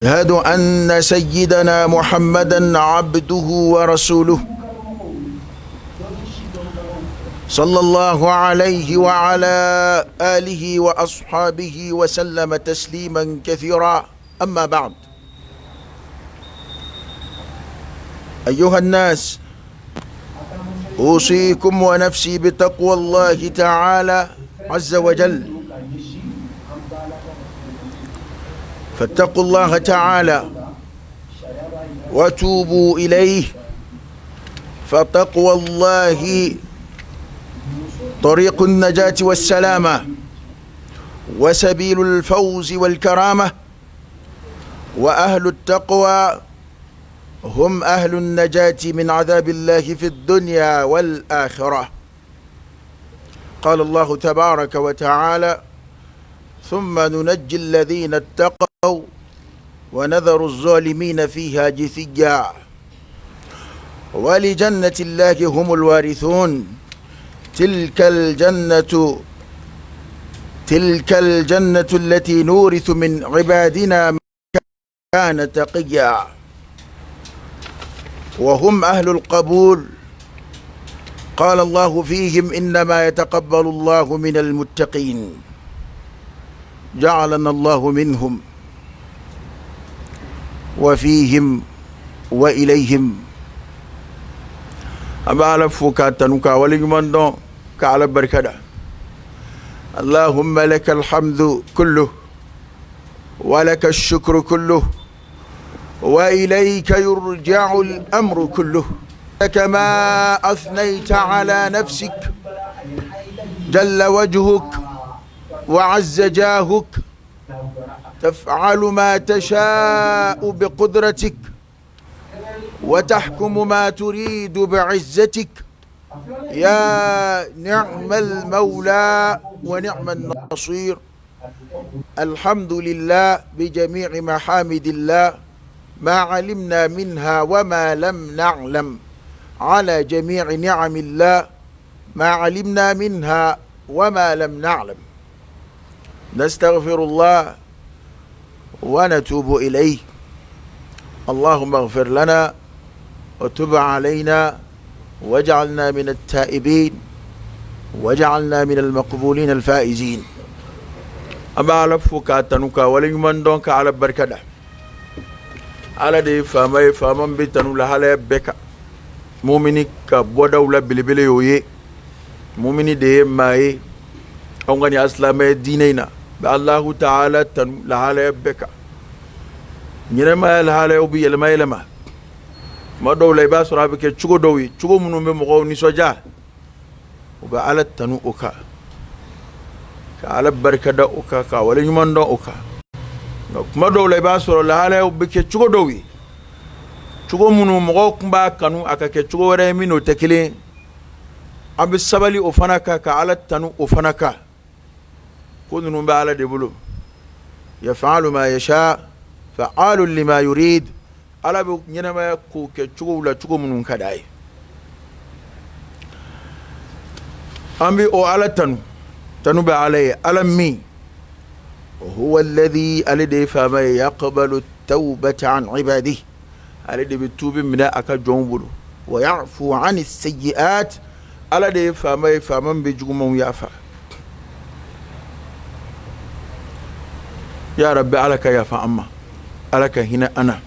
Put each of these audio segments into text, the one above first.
أشهد أن سيدنا محمدا عبده ورسوله صلى الله عليه وعلى آله وأصحابه وسلم تسليما كثيرا. أما بعد، أيها الناس، أوصيكم ونفسي بتقوى الله تعالى عز وجل، فاتقوا الله تعالى وتوبوا إليه، فتقوى الله طريق النجاة والسلامة وسبيل الفوز والكرامة، وأهل التقوى هم أهل النجاة من عذاب الله في الدنيا والآخرة. قال الله تبارك وتعالى: ثم ننجي الذين اتقوا ونذر الظالمين فيها جثيا ولجنة الله هم الوارثون. تلك الجنة التي نورث من عبادنا من كان تقيا، وهم أهل القبول. قال الله فيهم: إنما يتقبل الله من المتقين. جعلنا الله منهم وفيهم وإليهم. أبا فكاتنوكا وليمن دون كعلى بركة. اللهم لك الحمد كله ولك الشكر كله وإليك يرجع الأمر كله. كما أثنيت على نفسك جل وجهك وعز جاهك، تفعل ما تشاء بقدرتك وتحكم ما تريد بعزتك. يا نعم المولى ونعم النصير. الحمد لله بجميع محامد الله، ما علمنا منها وما لم نعلم، على جميع نعم الله ما علمنا منها وما لم نعلم. نستغفر الله ونتوب إليه. اللهم اغفر لنا وتب علينا واجعلنا من التائبين واجعلنا من المقبولين الفائزين. أما لفك تنوكا وليمن دونك على بركة على دي فامن بيتنو لحالة بكا مؤمني كبوداولا بلبلي يوي مؤمني دي ماي أونغاني أسلامي دينينا بالله تعالى تنو لحالة بكا نيرما لحالة يوبي يلما ما دولة باس رابك تشوكو دوي تشوكو منو بمغو نسوجا وبا على تنو أوكا كعلى بركة دا أوكا كاولي يمان دا أوكا ما دولة باس لحالة يوبك تشوكو دوي تشوكو منو مغو كمبا كانو أكا تشوكو ورمينو تكيلين أبي السبالي أفناكا كعلى تنو أفناكا كونو على دبلو يفعل ما يشاء فعال لما يريد. ala be ñenema ko ke cugo la cugo munun kadaay ambi o ala tanu be alay alami huwa alladhi alladhi fama yaqbalu at-tawbata an ibadihi alladhi bitubi mina aka jombulu wa ya'fu 'ani as-sayyi'at alladhi fama be jugumum yafa. ya rabbi alaka yafa amma alaka hina ana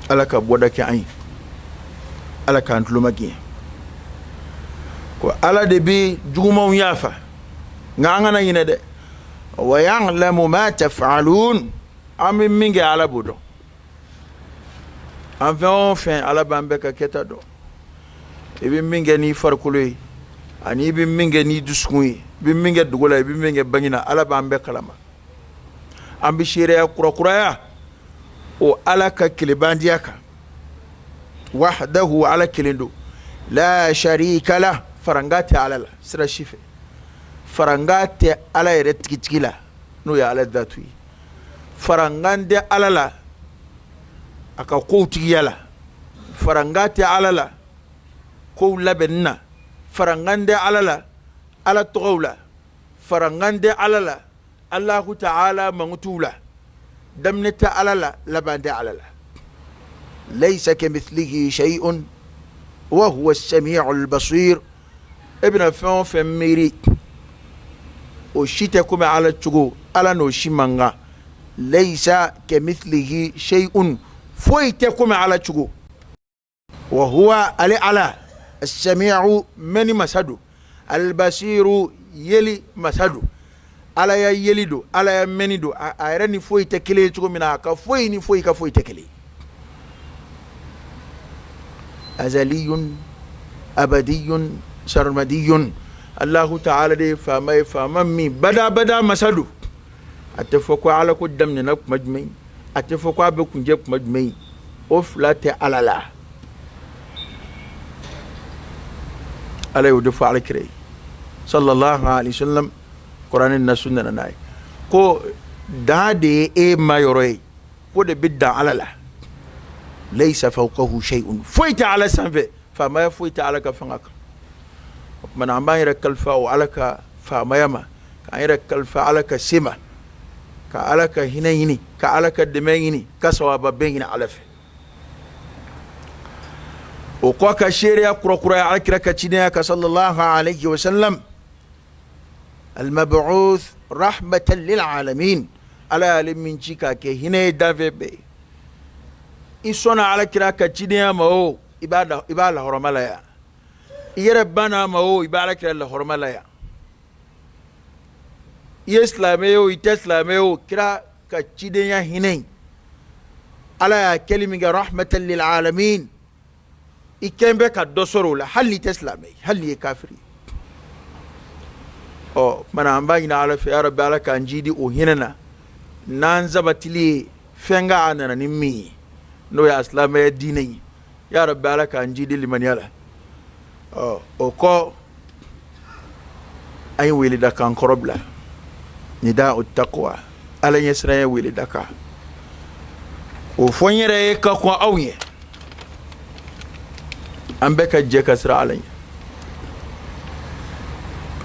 alaka boda ke ayi alaka antulumaki ko ala de bi jugumon yafa ngana yine de wa ya'lamu ma taf'alun amin minge ala bodo enfin ala bambe ka keta do ibi minge ni farkuloy ani ibi minge ni duskuyi bi minge dugola ibi minge bangina ala bambe kalama ambi shire ya kurakuraya o alaka kilibandiyaka wahdahu ala kilindo la sharika la farangate alala sira shife farangate ala yere tikitila no ya ala dhatui farangande alala aka ko tigiyala farangate alala ko labenna farangande alala ala togawla farangande alala Allahu ta'ala mangutula دمنت على لا لبند على لا ليس كمثله شيء وهو السميع البصير ابن فون فميري وشيتكم على تشغو على نوشيمانغا ليس كمثله شيء فويتكم على تشغو وهو على السميع من مسدو البصير يلي مسدو على يلدو على منيدو ايرني فوي تكلي تشغو منا كفوي ني فوي كفوي تكلي أزلي أبدي سرمدي الله تعالى دي فمي بدا مسدو أتفقوا على قدام نك مجمعين أتفقوا بكم جب مجمعين أفلت على لا على يدفع على كري صلى الله عليه وسلم قرآن النسون ناي كو دادي إيه ما يروي كو دي بدا على لا ليس فوقه شيء فويت على سنفه فما فويت على كفنك من عم يركل فاو على فما يما كان يركل فعلى كسمة كعلى كهنيني كعلى كدميني كسواب بين علف وقاك الشريعة قرقرة على كركتينيا صلى الله عليه وسلم المبعوث رحمة للعالمين على لمن شيكا كهني دافي isona ala kira ka cidiya mawo ibada hormala ya iyere bana mawo ibada kira la hormala ya islameyo iteslameyo kira ka cidiya hinay ala ya kelimi ga rahmatan lil alamin ikembe ka dosoro la hali teslamay hali kafiri o mana ambagina ala fi rabbi ala kan jidi o hinana nan zabatili fenga anana nimmi no ya islam ya dini ya rabbi ala kan jidi liman yala o ko ay wili da kan korobla nida uttaqwa ala yesra ya wili da ka o fonyere ka ko awye ambe ka je ka sra ala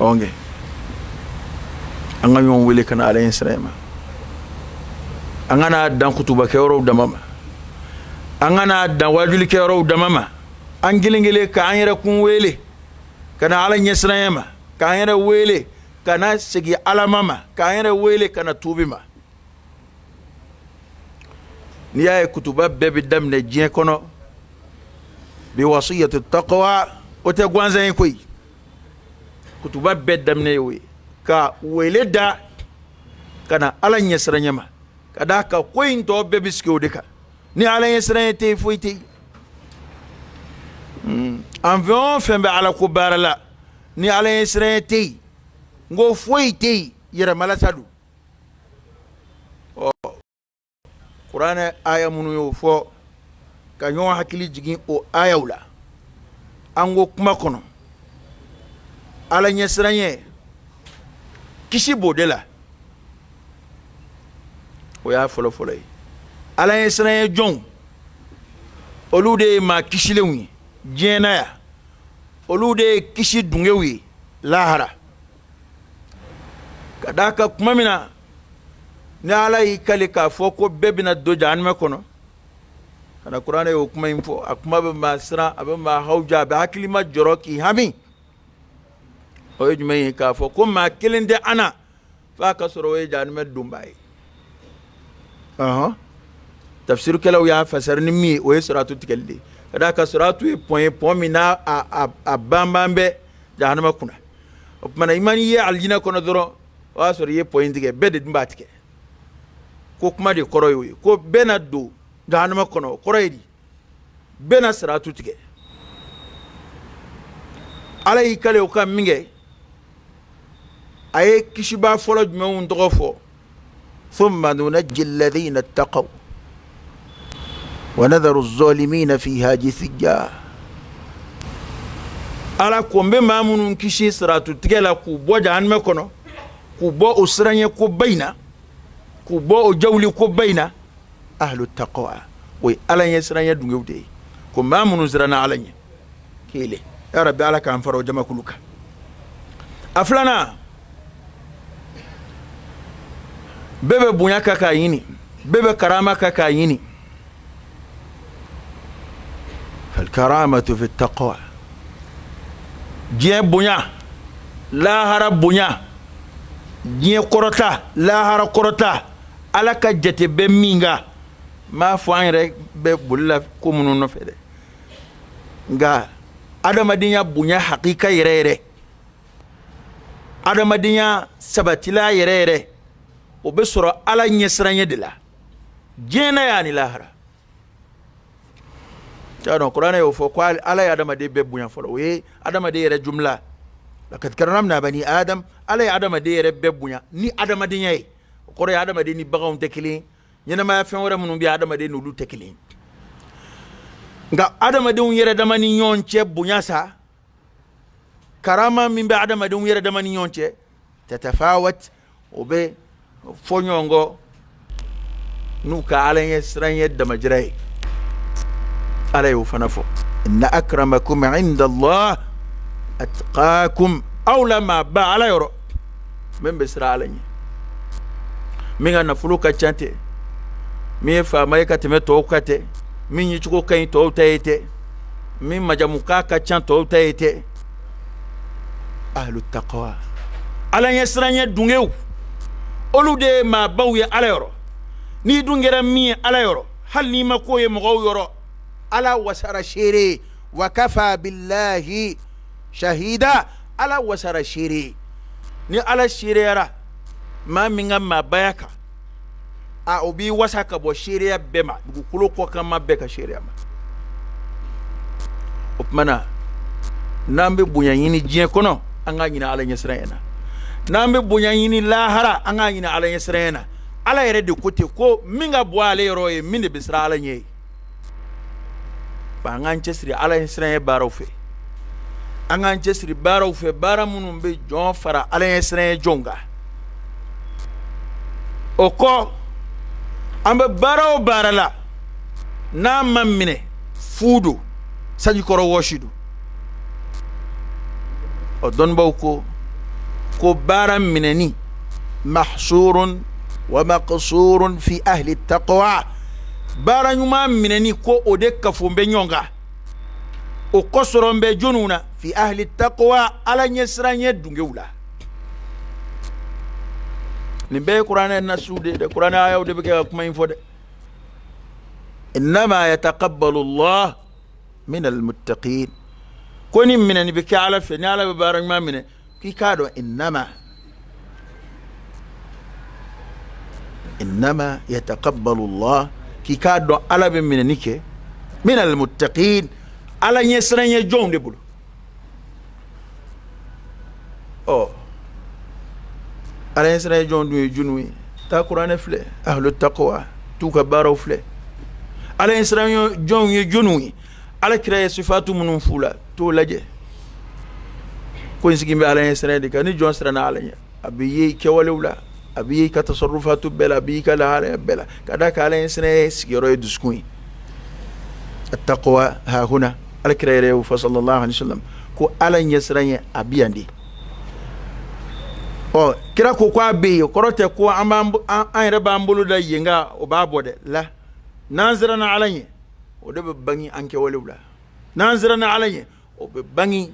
onge anga yon wili kana ala yesra ma angana dan kutuba ke woro da mama angana dan wajuli ke woro da mama angilingile ka anyere kun wele kana ala yesra ma ka anyere wele kana sigi ala mama ka anyere wele kana tubima niya kutuba bebe damne jien kono bi wasiyatu taqwa o te gwanza koy kutuba be damne we ka wele da kana ala yesra nyama kada ka koyin to bebe skiwo deka ni ala yesra te foyti environ fembe ala ko barala ni ala yesra te ngo foyti yera malasadu Qur'an aya munu yo fo ka nyon hakili jigin o aya wala ango kuma kono ala nyesranye kishi bodela o ya folo ala nyesranye jon olude ma kishi lewi jena ya olude kishi dungewi lahara kadaka kuma mina ni ala yikali ka fo ko bebina do janme kono kana qur'ana yo kuma info akuma be masra abe ma hawja be hakilima joroki hami o yujme ka fo ko ma kilinde ana fa ka soro we janme dumbai tafsir kala ya fasar ni mi o suratu tikalli kada ka suratu e point mina a bambambe janma kuna mana imani ye aljina kono doro wa soro ye point tige bede dimbatike ko kuma de koro yoy ko bena do ganama kono koro yidi bena saratu tige alay kale o kam minge ay kishiba folo jumon to fo thumma nunajji alladhina ittaqaw wa nadharu adh-dhalimina fiha jithiya ala ko be mamunun kishi saratu tige la ku bo janama kono ku bo usranye ko bayna kubo jawli ko bayna ahlu taqwa way alanya siranya dungewde ko mamunu zirana alanya kile ya rabbi alaka an faro jama kuluka aflana bebe bunyaka ka yini بيبقى كرامك كايني. فالكرامة في التقوى. جيه بنيا لا هرب بنيا جيه قرطة لا هرب قرطة على كجت بمينغا ما فوان رك ببلا كومنو نفده غا adamadenya bunya hakika yere adamadenya sabatila yere obesoro ala nyesranye de la jena yani lahara tano qur'ana yo fo kwal ala ya adamade be bunya folo we adamade yere jumla lakad karamna bani adam ala ya adamade yere be bunya ni adamade nyai qoro ya adamade ni bagaw tekili nyena ma fen wora munum bi adamade no lu tekili nga adamadin yere damani nyonche bunyasa karama min be adamadin yere damani nyonche tatafawat obe fonyongo nuka alanye sranye damajrai alayu fanafo inna akramakum inda Allah atqakum aw lama ba alayro men be sra alanye minga na fuluka chante mi fa mayka teme to kate min yi chuko kan to tayete min majamuka ka chan to tayete ahlu taqwa ala yesranya dungew olude ma bawye ala yoro ni dungera mi ala yoro hal ni makoye mo yoro ala wasara shiri wa kafa billahi shahida ala wasara shiri ni ala shirera ma minga ma bayaka a obi wasaka bo sheria bema bukulo ko kama beka sheria ma opmana nambe bunya yini jien kono anga nyina ala nyesrena nambe bunya yini lahara anga nyina ala nyesrena ala yere de kote ko minga bo ale roye minde bisra ala nyei ba anga nyesri ala nyesrena barofe anga nyesri barofe baramunum be jon fara ala nyesrena jonga oko ambe baro barala na mamine fudu saji koro washidu o don bawko ko baram minani mahsurun wa maqsurun fi ahli taqwa baranyuma minani ko ode kafumbe nyonga o kosorombe jununa fi ahli taqwa ala nyesranye dungewula nimbe qur'ana nasude de qur'ana ayaw de be kuma info de inma yataqabbalu Allah min almuttaqin koni minani be kala fe nyala be baran ma mine ki kado inma yataqabbalu Allah ki kado ala be minani ke min almuttaqin ala nyesranye jonde bulu oh ala yesra jondu junwi ta qur'ana fle ahlu taqwa tu ka baro fle ala yesra jondu junwi ala kira sifatu munun fula to laje ko nsigimbe ala yesra de kan jon sra na ala abiyi ke walawla abiyi ka tasarrufatu bela abiyi ka la ala bela kada ka ala yesra sigiro duskui التقوى ها هنا على كريره صلى الله عليه وسلم كو ala yesra abiyandi o kira ko kwa be korote ko an reba mbulu da yinga o babode la nanzira na alanye o de bangi anke walula nanzira na alanye o be bangi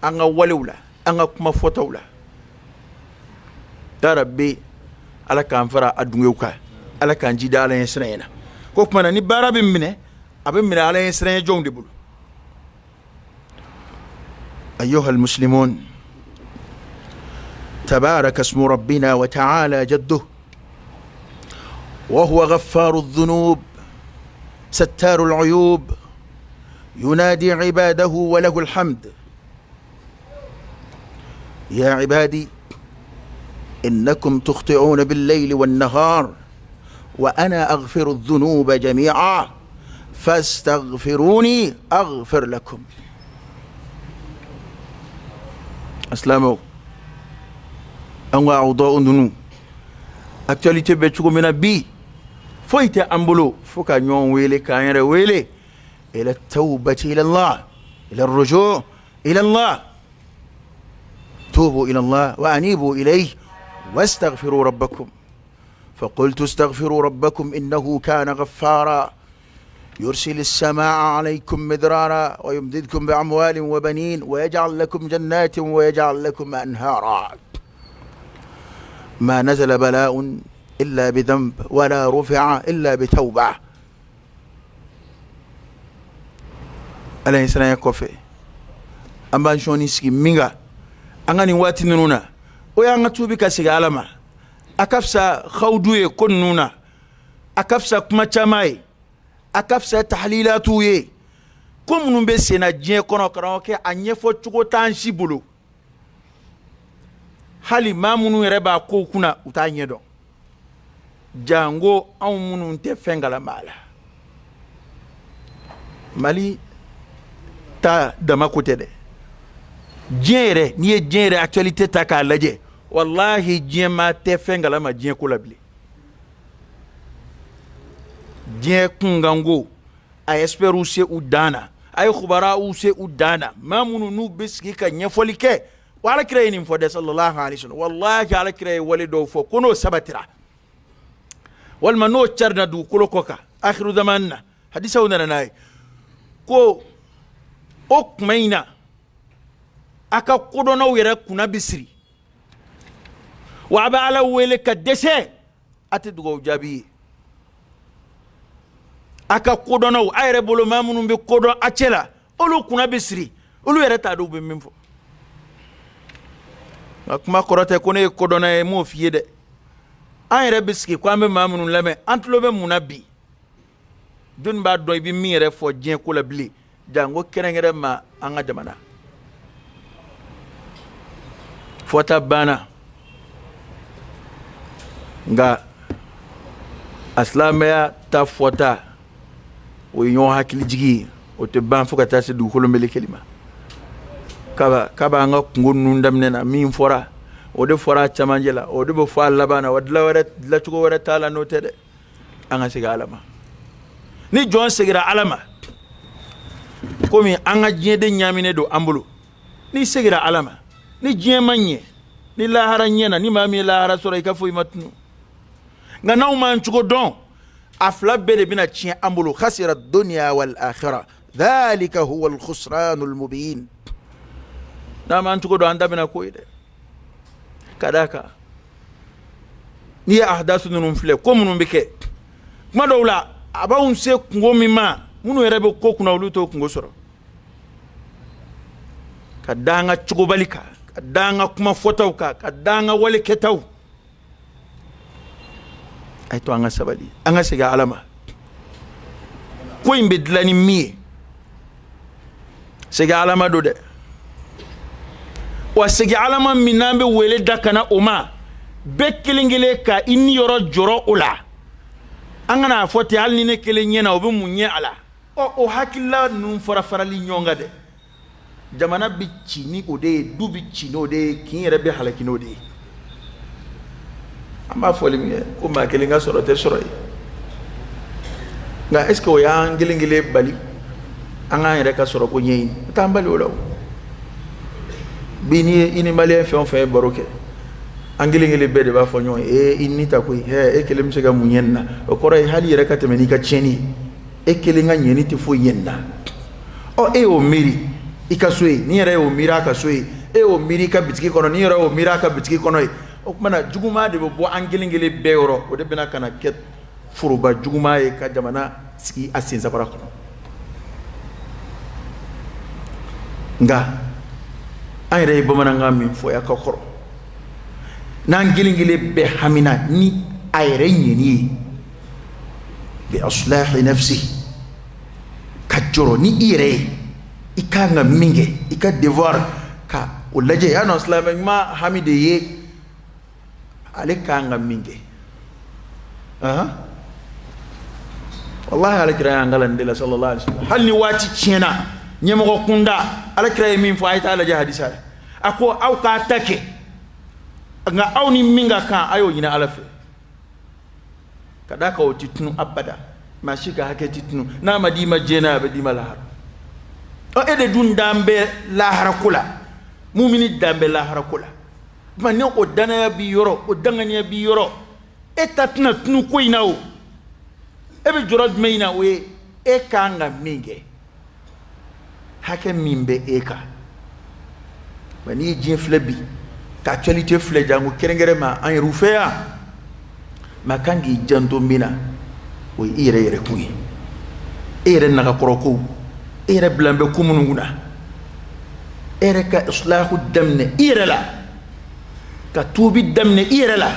anga walula anga kuma fotawla darabbe ala kan fara adungeuka ala kan jida ala yesrena ko kuma ni barabe mine abe mine ala yesrena jongde bulu ايها المسلمون تبارك اسم ربنا وتعالى جده وهو غفار الذنوب ستار العيوب ينادي عباده وله الحمد يا عبادي إنكم تخطئون بالليل والنهار وأنا أغفر الذنوب جميعا فاستغفروني أغفر لكم أسلامو أنواع أوضاع نونو actualité be chugo mina bi foyte ambulo foka nyon wele kanyere wele ila tawbati ila Allah ila الرجوع ila Allah توبوا إلى الله وأنيبوا إليه واستغفروا ربكم فقلت استغفروا ربكم إنه كان غفارا يرسل السماء عليكم مدرارا ويمددكم بأموال وبنين ويجعل لكم جنات ويجعل لكم أنهارا ما نزل بلاء إلا بذنب ولا رفع إلا بتوبة ألا يسنا يكوفي أما شوني سكي ميغا أغاني واتي نونا ويانا توبي كاسي علما أكفسا خودوي كن نونا أكفسا كما شاماي أكفسا تحليلاتوي كم نبسينا جين كونو كراوكي أنيفو چوكو تانشي بلو hali ma munu yɛrɛ b'a ko kunna u t'a ɲɛ dɔn jango anw minnu tɛ fɛn kalama la Mali ta dama ko tɛ dɛ diɲɛ yɛrɛ n'i ye diɲɛ yɛrɛ actualité ta k'a lajɛ wallahi diɲɛ ma tɛ fɛn kalama diɲɛ ko la bilen diɲɛ kungango a experts se u dan na a ye khubaraw se u dan na maa minnu n'u bɛ sigi ka ɲɛfɔli kɛ wala kira nin fo de sallallahu alaihi wasallam wallahi ala kira wali do fo kono sabatira walma no charna du kolo koka akhiru zamanna hadisa wona nay ko okmaina aka kodono yere kuna bisri wa aba ala wele ka dese ati dugo jabi aka kodono ayre bolo mamunum be kodon acela olu kuna bisri olu yere ta do be mimfo kuma korote ko ne kodona e mo fiye de an yɛrɛ biski ko an bɛ maa minnu lamɛn an tulo bɛ mun na bi jɔnni b'a dɔn i bɛ min yɛrɛ fɔ diɲɛ ko la bilen jango kɛrɛnkɛrɛn ma an ka jamana fɔta banna nka a silamɛya ta fɔta o ye ɲɔgɔn hakilijigi ye o tɛ ban fo ka taa se dugukolo melekeli ma kaba an ka kungo ninnu daminɛ na min fɔra o de fɔra a camancɛ la o de bɛ fɔ a laban na wa dilancogo wɛrɛ t'a la n'o tɛ dɛ an ka segin Ala ma ni jɔn segira Ala ma komi an ka diɲɛden ɲaaminen don an bolo ni segira Ala ma ni diɲɛ ma ɲɛ ni lahara ɲɛna ni maa min ye lahara sɔrɔ i ka foyi ma tunu nka n'anw m'an cogo dɔn a fila bɛɛ de bɛna tiɲɛ an bolo khasira dunya wal akhira dhalika huwa al khusranul mubin n'a m'an cogo dɔn an da bɛna ko ye dɛ ka d'a kan n'i ye ahadasu ninnu filɛ ko minnu bɛ kɛ kuma dɔw la a b'anw se kungo min ma minnu yɛrɛ bɛ ko kunna olu t'o kungo sɔrɔ ka da an ka cogobali kan ka da an ka kuma fɔtaw kan ka da an ka wale kɛtaw a ye to an ka sabali an ka segin Ala ma ko in bɛ dilan ni min ye segin Ala ma don dɛ wa segin Ala ma min n'an bɛ wele da kana o ma bɛɛ kelen kelen ka i ni yɔrɔ jɔrɔ o la an kana fɔ ten hali ni ne kelen ɲɛna o bɛ mun ɲɛ a la o hakilila ninnu fara farali ɲɔgɔn kan dɛ jamana bɛ ci ni o de ye du bɛ ci n'o de ye kin yɛrɛ bɛ halaki n'o de ye an b'a fɔli min kɛ ko maa kelen ka sɔrɔ tɛ sɔrɔ ye nka est ce que o y'an kelen kelen bali an k'an yɛrɛ ka sɔrɔ ko ɲɛɲini n t'an bali o la o bi ni i ni maliyɛn fɛn o fɛn ye baro kɛ an kelen kelen bɛɛ de b'a fɔ ɲɔgɔn ye i ni ta koyi e kelen bɛ se ka mun ɲɛ nin na o kɔrɔ ye hali yɛrɛ ka tɛmɛ n'i ka tiɲɛni ye e kelen ka ɲɛni tɛ foyi ɲɛ nin na ɔ e y'o miiri i ka so ye ni yɛrɛ y'o miiri a ka so ye e y'o miiri i ka bitigi kɔnɔ ni yɛrɛ y'o miiri a ka bitigi kɔnɔ ye o tuma na juguman de bɛ bɔ an kelen kelen bɛɛ yɔrɔ o de bɛna ka na kɛ foroba juguman ye ka jamana sigi a sensabara kɔnɔ nka an yɛrɛ ye bamanankan min fɔ ya ka kɔrɔ n'an kelen kelen bɛɛ hamina ni a yɛrɛ ɲɛni ye bi aslahi nafsi ka jɔrɔ ni i yɛrɛ ye i ka kan ka min kɛ i ka devoir ka o lajɛ yanni silamɛ ɲuman hami de ye ale ka kan ka min kɛ wallahi alakira y'an kalan de la sallallahu alaihi wasallam hali ni waati tiɲɛna ɲɛmɔgɔ kunda alakira ye min fɔ a ye taa lajɛ hadisa la a ko aw k'a ta kɛ nka aw ni min ka kan a y'o ɲini Ala fɛ ka d'a kan o tɛ tunu abada maa si ka hakɛ tɛ tunu n'a ma d'i ma diɲɛ na a bɛ d'i ma lahara e de dun dan bɛ lahara ko la mumini dan bɛ lahara ko la tuma ni o danaya b'i yɔrɔ o danganiya b'i yɔrɔ etatna tunu ko inawo ebe jorod meina we e kanga minge hake mimbe eka bani jin flebi ka actualité fle jangu kerengere ma an rufea makangi janto mina o ire kuyi ire naga koroko ire blambe kumununguna ire ka islahu damne ire la ka tubi damne ire la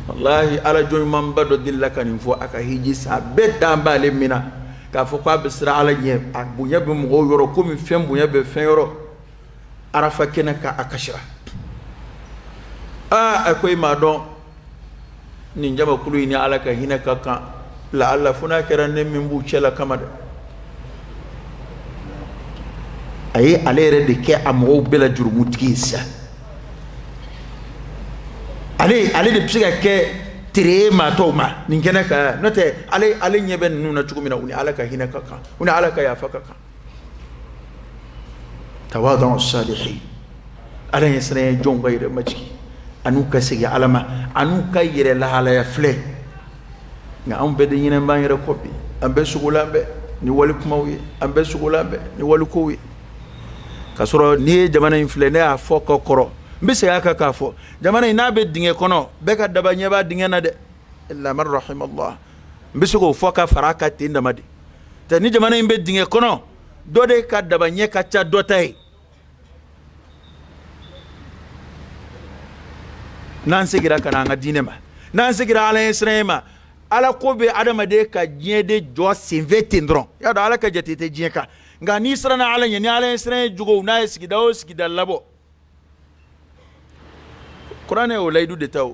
wallahi ala joy man bado dilla kan fo aka hiji sa bedda mbale mina ka fo ko abisra ala nye abunya be mo yoro ko mi fem bunya be fen yoro arafa kenaka akashira akoy ma don ni njama kulu ni ala ka hinaka kan la alla funa kera ne min bu cela kamada ayi alere de ke amo bela jurumutki sa ale de psiga ke tire ma to ma nin kenaka note ale nyeben nuna chugumina uni ala ka hinaka kan uni ala ka yafaka kan tawadu as-salihin ala yasra jon gayre majki anu ka sigi alama anu ka yire la hala ya fle nga am be de yinen ba yire kopi ambe sugulambe ni wali kumawi ambe sugulambe ni wali kuwi kasoro ni jamana infle ne a foko koro mbise aka ka fo jamana ina be dinge kono be ka daba nyeba dinge na de illa man rahim Allah mbise ko foka faraka tinda madi te ni jamana imbe dinge kono dode ka daba nye ka cha dotay nan sigira kana nga dinema nan sigira ala israema ala ko be adama de ka jie de jo sinve tindron ya da ala ka jatete jie ka nga ni srana ala ni ala israe jugo na sigida o sigida labo Qur'an o laydu de taw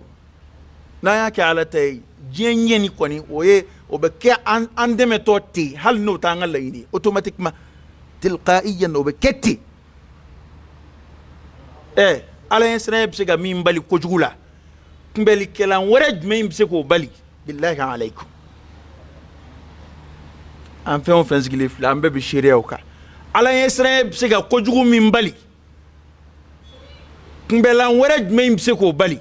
na ya ke ala tay jie nyeni koni oye o be ke an deme toti hal no tanga layni automatiquement tilqaiyan o be ketti ala israe bsiga mimbali ko jugula kumbeli kelan wara jumay bsiko bali billahi alaykum an fe on fensgili flambe bi shiriya ka ala israe bsiga ko jugu mimbali kumbelan wara jumay bsiko bali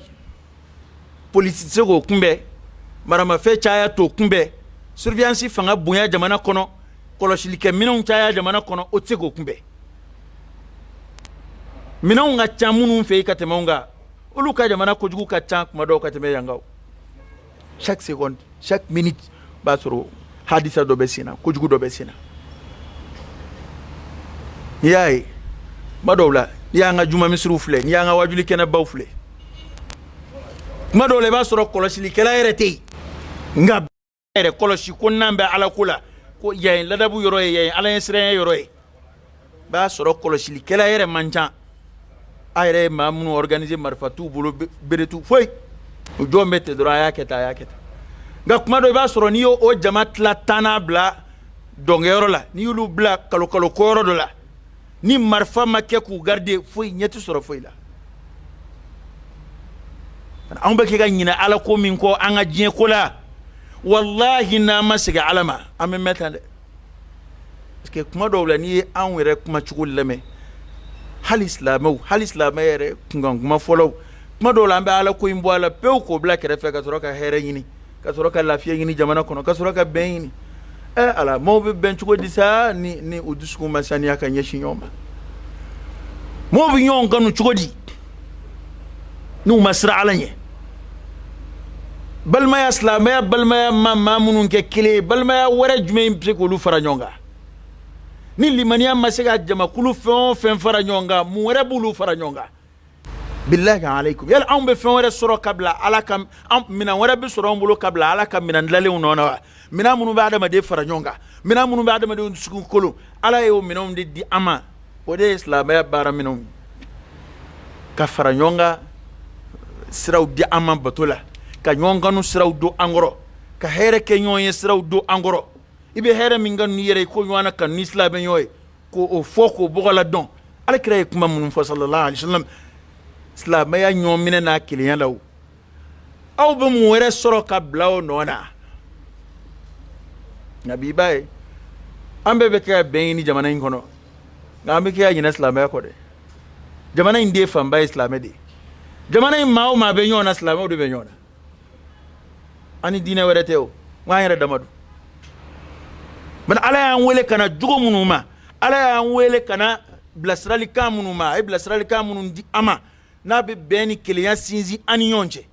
police sego kumbe marama fe chaya to kumbe surveillance fanga bunya jamana kono koloshilike minon chaya jamana kono otsego kumbe minon nga chamunu fe katemonga ulu ka jamana ko jugu ka chan kuma do kateme yangaw chaque seconde chaque minute basoro hadisa do besina ko jugu do besina yayi madowla yanga juma misru fle yanga wajuli kena bawfle madole basoro koloshili kala erete nga ere koloshi ko nambe ala kula ko yayin ladabu yoro yayin ala yesre yoro basoro koloshili kala ere manjan ayre mamunu organiser marfatu bolo beretu foy do mette do ayaketa ga kuma do ba soro ni o jamat la tanabla dongero la ni lu bla kalo koro do la ni marfa make ku garder foy nyeti soro foy la an ba ke ga nyina ala ko min ko an ajien ko la wallahi na masiga alama am metande parce que kuma do la ni an were kuma chukul leme hal islamay yere nganguma folo kuma do lambe ala ko imbo ala pew ko bla kere fe ka soroka here yini ka soroka lafiya yini jamana kono ka soroka ben yini ala mo be ben chuko disa ni udusku masani aka nyeshi nyoma mo bi nyon kanu chuko di nu masra ala nye balma ya islamay balma ya mamunun ke kile balma ya wara jume impe ko lu fara nyonga ni limaniya masega jama kulu fen fara nyonga mu wara bulu fara nyonga billahi alaykum yal am be fen wara soro kabla alakam am mina wara be soro mbulu kabla alakam mina ndale unona mina munu ba adama de fara nyonga mina munu ba adama de suku kolo ala yo mina de di ama ode islamaya bara minum ka fara nyonga siraw di ama batola ka nyonga nu siraw do angoro ka here ke nyoye siraw do angoro ibe here minga nu yere ko nywana kan ni islam yoy ko o foko bogala don ala kire kuma mun fa sallallahu alaihi wasallam islam ya nyomine na kiliyan law aw be mu were soro kabla o nona nabi bay ambe be ka be ni jamana ngono ngambe ke ya islam ya ko de jamana inde famba islam de jamana in maa o maa bɛ ɲɔgɔn na silamɛw de bɛ ɲɔgɔn na ani diinɛ wɛrɛ tɛ o n yɛrɛ dama don bari ala y'an wele ka na jogo minnu ma ala y'an wele ka na bilasiralikan minnu ma a ye bilasiralikan minnu di an ma n'a bɛ bɛn ni kelenya sinsin an ni ɲɔgɔn cɛ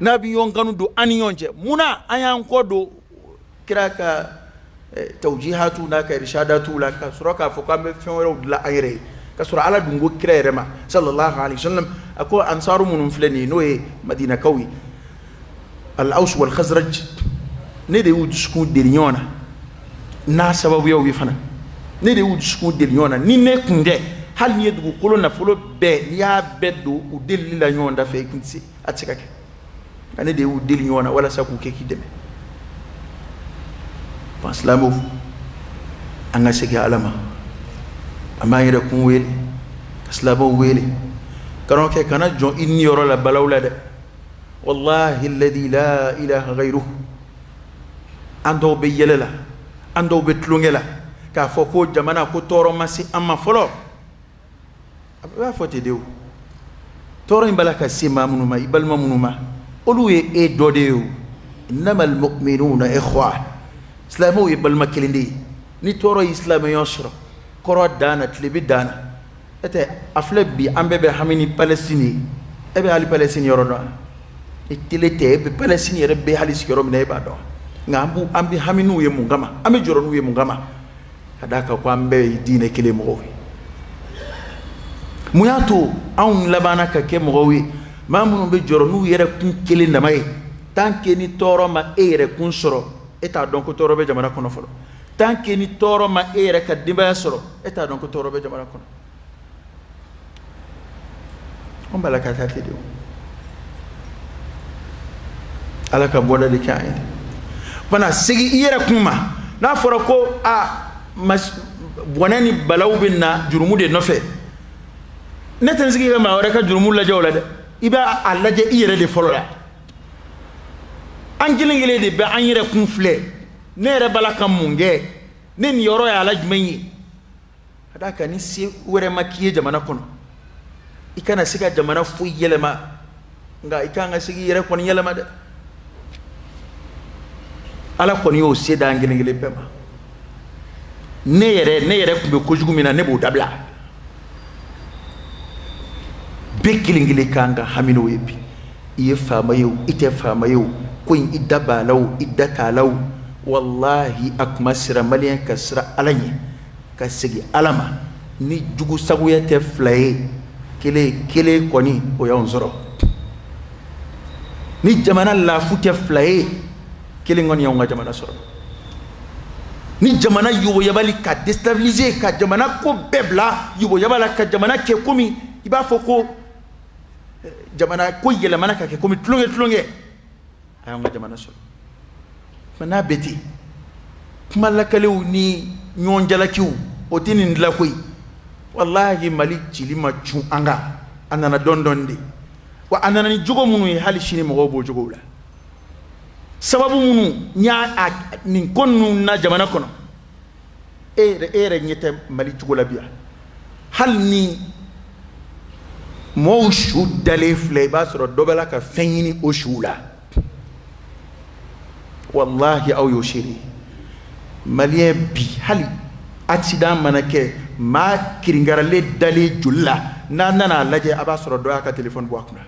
n'a bɛ ɲɔgɔn kanu don an ni ɲɔgɔn cɛ munna an y'an kɔ don kira ka tawjihatu n'a ka irshadatu la ka sɔrɔ k'a fɔ k'an bɛ fɛn wɛrɛw dilan an yɛrɛ ye ka sɔrɔ ala dun ko kira yɛrɛ ma sallallahu alaihi wasallam a ko ansaru minnu filɛ nin ye n'o ye madinakaw ye al-aws wal khazraj ne de y'u dusukun deli ɲɔgɔn na n'a sababuyaw ye fana ne de y'u dusukun deli ɲɔgɔn na ni ne kun tɛ hali ni ye dugukolo nafolo bɛɛ n'i y'a bɛɛ don u delili la ɲɔgɔn da fɛ i kun tɛ se a tɛ se ka kɛ nka ne de y'u deli ɲɔgɔn na walasa k'u kɛ k'i dɛmɛ bon silamɛw an ka segin ala ma an b'an yɛrɛ kun wele ka silamɛw wele karamɔgɔkɛ kana jɔn i niyɔrɔ la balaw la dɛ wallahi alladhi la ilaha ghayruhu an dɔw bɛ yɛlɛ la an dɔw bɛ tulonkɛ la k'a fɔ ko jamana ko tɔɔrɔ ma se an ma fɔlɔ a b'a fɔ ten de o tɔɔrɔ in bala ka se maa minnu ma i balima minnu ma olu ye e dɔ de ye o innamal mu'minuna ikhwa silamɛw ye balima kelen de ye ni tɔɔrɔ ye silamɛya sɔrɔ kɔrɔ danna tile bɛ danna e tɛ a filɛ bi an bɛɛ bɛ hami ni Palestine ye e bɛ hali Palestine yɔrɔ dɔn ni tele tɛ e bɛ Palestine yɛrɛ bɛ hali sigiyɔrɔ min na e b'a dɔn nka an bɛ hami n'u ye mun kama an bɛ jɔrɔ n'u ye mun kama ka d'a kan ko an bɛɛ ye diinɛ kelen mɔgɔw ye mun y'a to anw labanna ka kɛ mɔgɔw ye maa minnu bɛ jɔrɔ n'u yɛrɛ kun kelen dama ye tant que ni tɔɔrɔ ma e yɛrɛ kun sɔrɔ e t'a dɔn ko tɔɔrɔ bɛ jamana kɔnɔ fɔlɔ tant que ni tɔɔrɔ ma e yɛrɛ ka denbaya sɔrɔ e t'a dɔn ko tɔɔrɔ bɛ jamana kɔnɔ an b'a la ka taa ten de o ala ka bɔda de kɛ an ye fana segi i yɛrɛ kun ma n'a fɔra ko bɔnɛ ni balaw bɛ na jurumu de nɔfɛ ne tɛ n sigi ka maa wɛrɛ ka jurumu lajɛ o la dɛ i b'a lajɛ i yɛrɛ de fɔlɔ la an kelen kelen de bɛ an yɛrɛ kun filɛ ne yɛrɛ b'a ka mun kɛ ne nin yɔrɔ y'a la jumɛn ye ka d'a kan ni se wɛrɛ ma k'i ye jamana kɔnɔ i kana se ka jamana foyi yɛlɛma nka i kan ka se k'i yɛrɛ kɔni yɛlɛma dɛ ala kɔni y'o se d'an kelen kelen bɛɛ ma ne yɛrɛ tun bɛ kojugu min na ne b'o dabila bɛɛ kelen kelen kan ka hami n'o ye bi i ye faama ye o i tɛ faama ye o ko in i da b'a la o i da t'a la o wallahi a kuma sira maliyɛn ka sira ala ɲɛ ka segin ala ma ni jugu sagoya tɛ fila ye kelen kɔni o y'anw sɔrɔ ni jamana laafu tɛ fila ye kelen kɔni y'anw ka jamana sɔrɔ ni jamana yoboyabali ka déstabiliser ka jamana ko bɛɛ bila yoboyabala ka jamana kɛ komi i b'a fɔ ko jamana ko yɛlɛmana ka kɛ komi tulonkɛ a y'anw ka jamana sɔrɔ mais n'a bɛ ten kuma lakalew ni ɲɔgɔn jalakiw o tɛ nin dilan koyi wallahi mali cili ma cun an kan a nana dɔɔni dɔɔni de wa a nana ni jogo minnu ye hali sini mɔgɔw b'o jogow la sababu minnu n y'a nin ko ninnu na jamana kɔnɔ e yɛrɛ ɲɛ tɛ mali cogo la bi yan hali ni mɔɔw su dalen filɛ i b'a sɔrɔ dɔ bɛ la ka fɛn ɲini o suw la wallahi aw y'o seere maliyɛn bi hali accident mana kɛ maa kirinkaralen dalen joli la n'a nana a lajɛ a b'a sɔrɔ dɔ y'a ka téléphone bɔ a kunna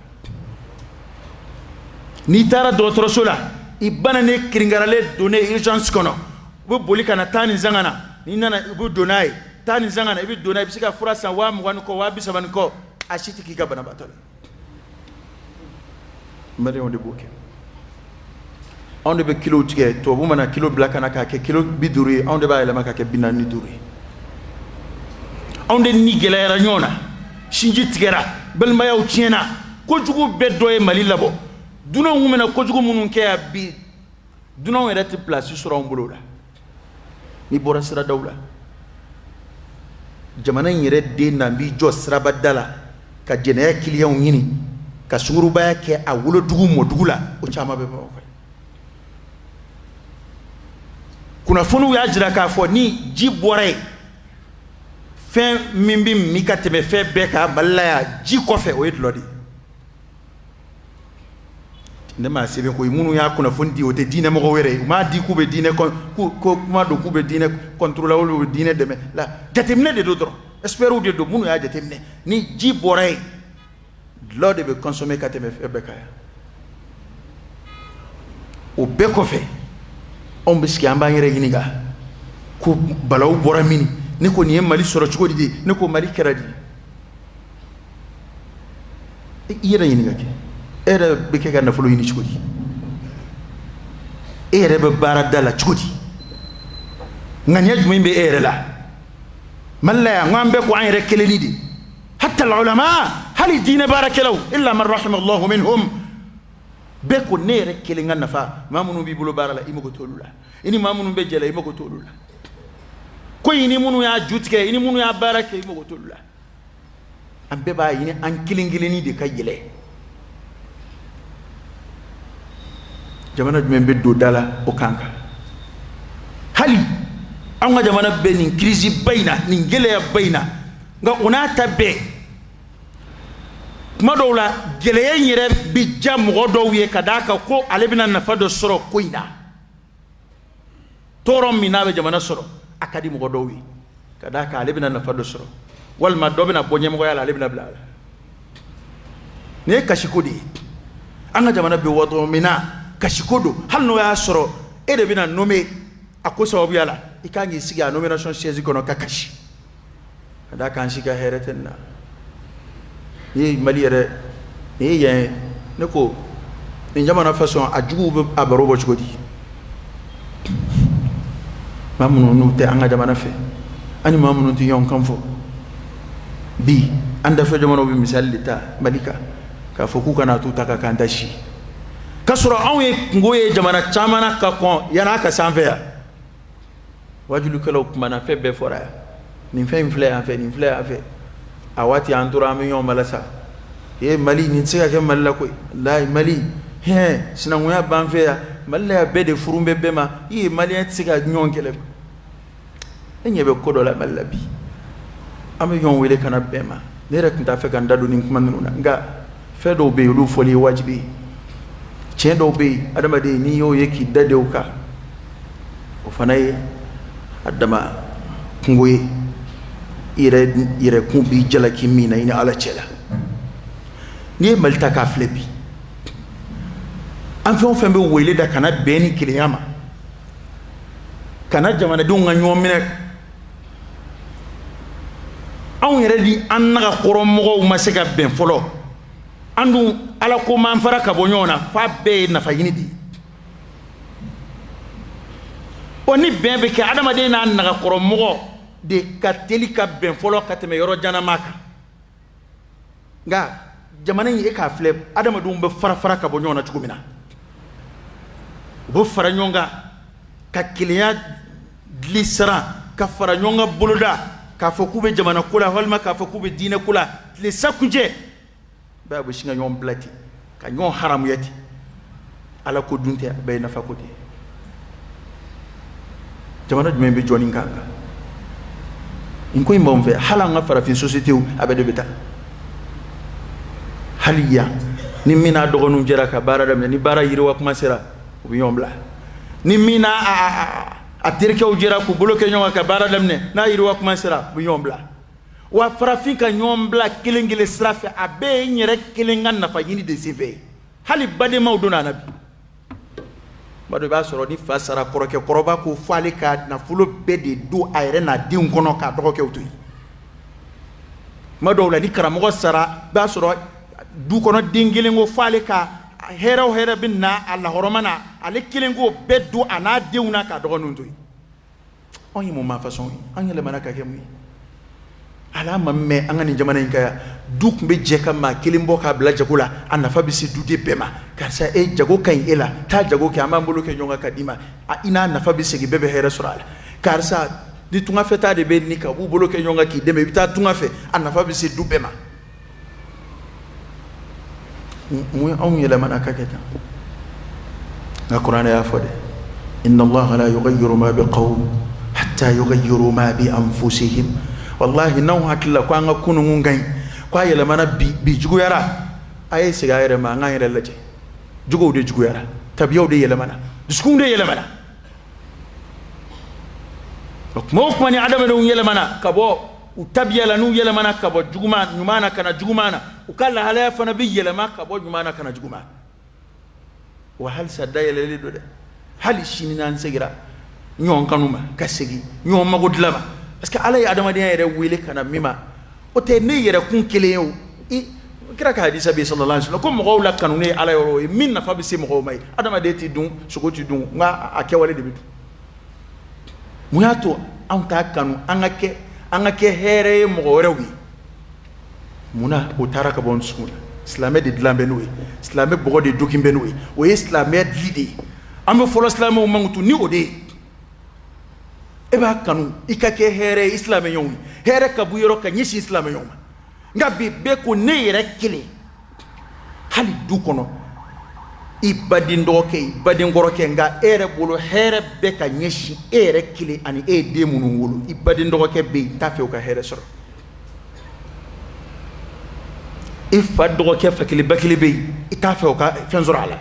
n'i taara dɔgɔtɔrɔso la i bananen kirinkaralen donnen urgence kɔnɔ u bɛ boli ka na taa nin sanga na n'i nana i bɛ don n'a ye taa nin sanga na i bɛ don n'a ye i bɛ se ka fura san 20,000 ni kɔ 30,000 ni kɔ a si tɛ k'i ka banabaatɔ la maliyɛnw de b'o kɛ anw de bɛ kilo tigɛ tubabu mana kilo bila ka na k'a kɛ kilo 50 ye anw de b'a yɛlɛma k'a kɛ 45 ye anw de ni gɛlɛyara ɲɔgɔn na sinji tigɛra balimayaw tiɲɛna kojugu bɛɛ dɔ ye mali labɔ dunanw kun bɛna kojugu minnu kɛ yan bi dunanw yɛrɛ tɛ place sɔrɔ anw bolo la n'i bɔra siradaw la jamana in yɛrɛ den na b'i jɔ sirabada la ka jɛnɛya kiliyanw ɲini ka sungurubaya kɛ a wolodugu mɔdugu la o caman bɛ bamakɔ kunnafoniw y'a jira k'a fɔ ni ji bɔra yen fɛn min bɛ min ka tɛmɛ fɛn bɛɛ kan mali la yan ji kɔfɛ o ye dulɔ de ye ne ma sebe ko munu ya kuna fondi o te dine mo were ma di ku be dine ko kuma do ku be dine contrôler wala dine de me la jatemne de do espero de do munu ya jatemne ni ji boray l'eau de consommer kateme bekaya o be ko fe on biski amba yere giniga ko balaw bora mini ne ko ni mali soro chugodi de ne ko mali keradi yere giniga ke era be ke ganna fulo yini chugodi era be baradala chugodi nganya jumi be era la malla ngambe ko an yere keleni de hatta al ulama hal din barakallahu illa man rahima Allah minhum be ko nere kelinga nafa mamunu bi bulo barala imogo tolula ini mamunu be jela imogo tolula ko ini munu ya jutke ini munu ya barake imogo tolula ambe ba ini an kilingileni de kayele jamana jumen be do dala o kanka hali anga jamana be ni crise bayna ni ngele ya bayna nga onata be madawla geleyen yere bi jam godo wiye kadaka ko alebina nafa do soro koina torom minabe jamana soro akadi mo godo wi kadaka alebina nafa do soro wal ma dobina bonye mo yala alebina blala ne kashikodi anga jamana be wodo mina kashikodo halno ya soro ede bina nome akosa obi yala ikangi siga nomination chaise kono kakashi kadaka ansika heretenna ye maliere ye ne ko ni jamana façon ajugu abarobo chugodi mamunu no te anga jamana fe ani mamunu ti yon kamfo bi anda fe jamana bi misal lita malika ka foku kana tu taka kanda shi kasura awe ngoye jamana chamana ka kon yana ka sanfea wajulu kala kuma na fe be fora ni fe infle en fe ni infle en fe awati antura mi yon malasa e mali ni tsika ke malla ko la mali he sina ngoya banfe ya malla be de furumbe bema e mali tsika nyon kele enye be kodo la malla bi am yon wele kana bema ne rek nta fe kan dadu ni kuma nuna nga fe do be lu foli wajibi che do be adama de ni yo yeki dade uka o fanay adama ngoye ire kumbi jala kimina ina ala chela ni malta ka flebi an fe on fe be wele da kana beni kiliyama kana jamana dunga nyomine an yere di an naga korom mo ma se ka ben folo andu ala ko man fara ka bonyona fa be na fayini di oni ben be ke adama de na naga korom mo de katolika ben folo kateme yoro jana maka nga jamana yi ka fleb adama dum be fara ka bonyona chugumina bo fara nyonga ka kiliya glisra ka fara nyonga buluda ka fokube jamana kula holma ka fokube dine kula le sakuje ba bo shinga nyom blati ka nyon haram yati ala ko dunte be na fakudi jamana dum be joni nganga in ko imba mfe hala nga fara fin société ou abede beta haliya ni mina dogonu jera ka bara dam ni bara yiri wa kuma sera ubi yombla ni mina a tirke u jera ku bloquer nyonga ka bara dam ne na yiri wa kuma sera ubi yombla wa fara fin ka nyombla kilingile strafe abe nyere kilingan na fa yini de CV hali bade mawduna nabi bado ba soro ni fasara koroke koroba ko fale ka na fulo bede do ayre na din kono ka dogo ke utuyi mado la ni karamo sara ba soro du kono dingilengo fale ka hera binna Allah horomana ale kilengo beddu ana diuna ka dogo nuntuyi onyi mo ma façon anyele manaka kemwi ala mamme angani jamana inkaya duk be jeka ma kilimbo ka bla jagula anafa bisi dude bema karsa e jago kan ela ta jago ke amambolo ke nyonga kadima ina nafa bisi ge bebe hera sural karsa di tunga feta de be ni ka bu bolo ke nyonga ki deme bita tunga fe anafa bisi du bema mu on yela manaka keta na qur'ana ya fode inna allaha la yughayyiru ma biqawm hatta yughayyiru ma bi anfusihim wallahi nan hakilla ko an kunu ngai ko yele mana bi jugu yara ay siga yere ma ngai yere laje jugo de juguyara tabiyaw de yelamana duskum de yelamana donc mo ko ni adama de yelamana kabo utabiyala nu yelamana kabo juguma nyumana kana jugumana ukalla halaya fa nabi yelama kabo nyumana kana jugumana wa hal sadaya lele do de hal shinina nsegira nyon kanuma kasegi nyon magodlama parce que ala ya adama de yere wele kana mima o te ne yere kun keleyo kira ka hadisa bi sallallahu alaihi wasallam ko mo la kanune ala yoro min na fa bi se mo may adama de ti dun suko ti dun nga akewale de bitu muyato anta kanu angake here mo rewi muna o taraka bon sukuna islamé de dlambe noui islamé bogo de dokimbe noui o islamé dlide ambe folo islamé o mangutu ni ode eba kanu ikake here islamé yomi here kabu yoro ka nyisi islamé yoma ngabi be ko ne yere kile hali du kono ibadin doke ibadin goroke nga ere bolo here be ka nyeshi ere kile ani e de munu wolo ibadin doke be tafe o ka here soro ifa doke fakili bakili be itafe o ka fenzoro ala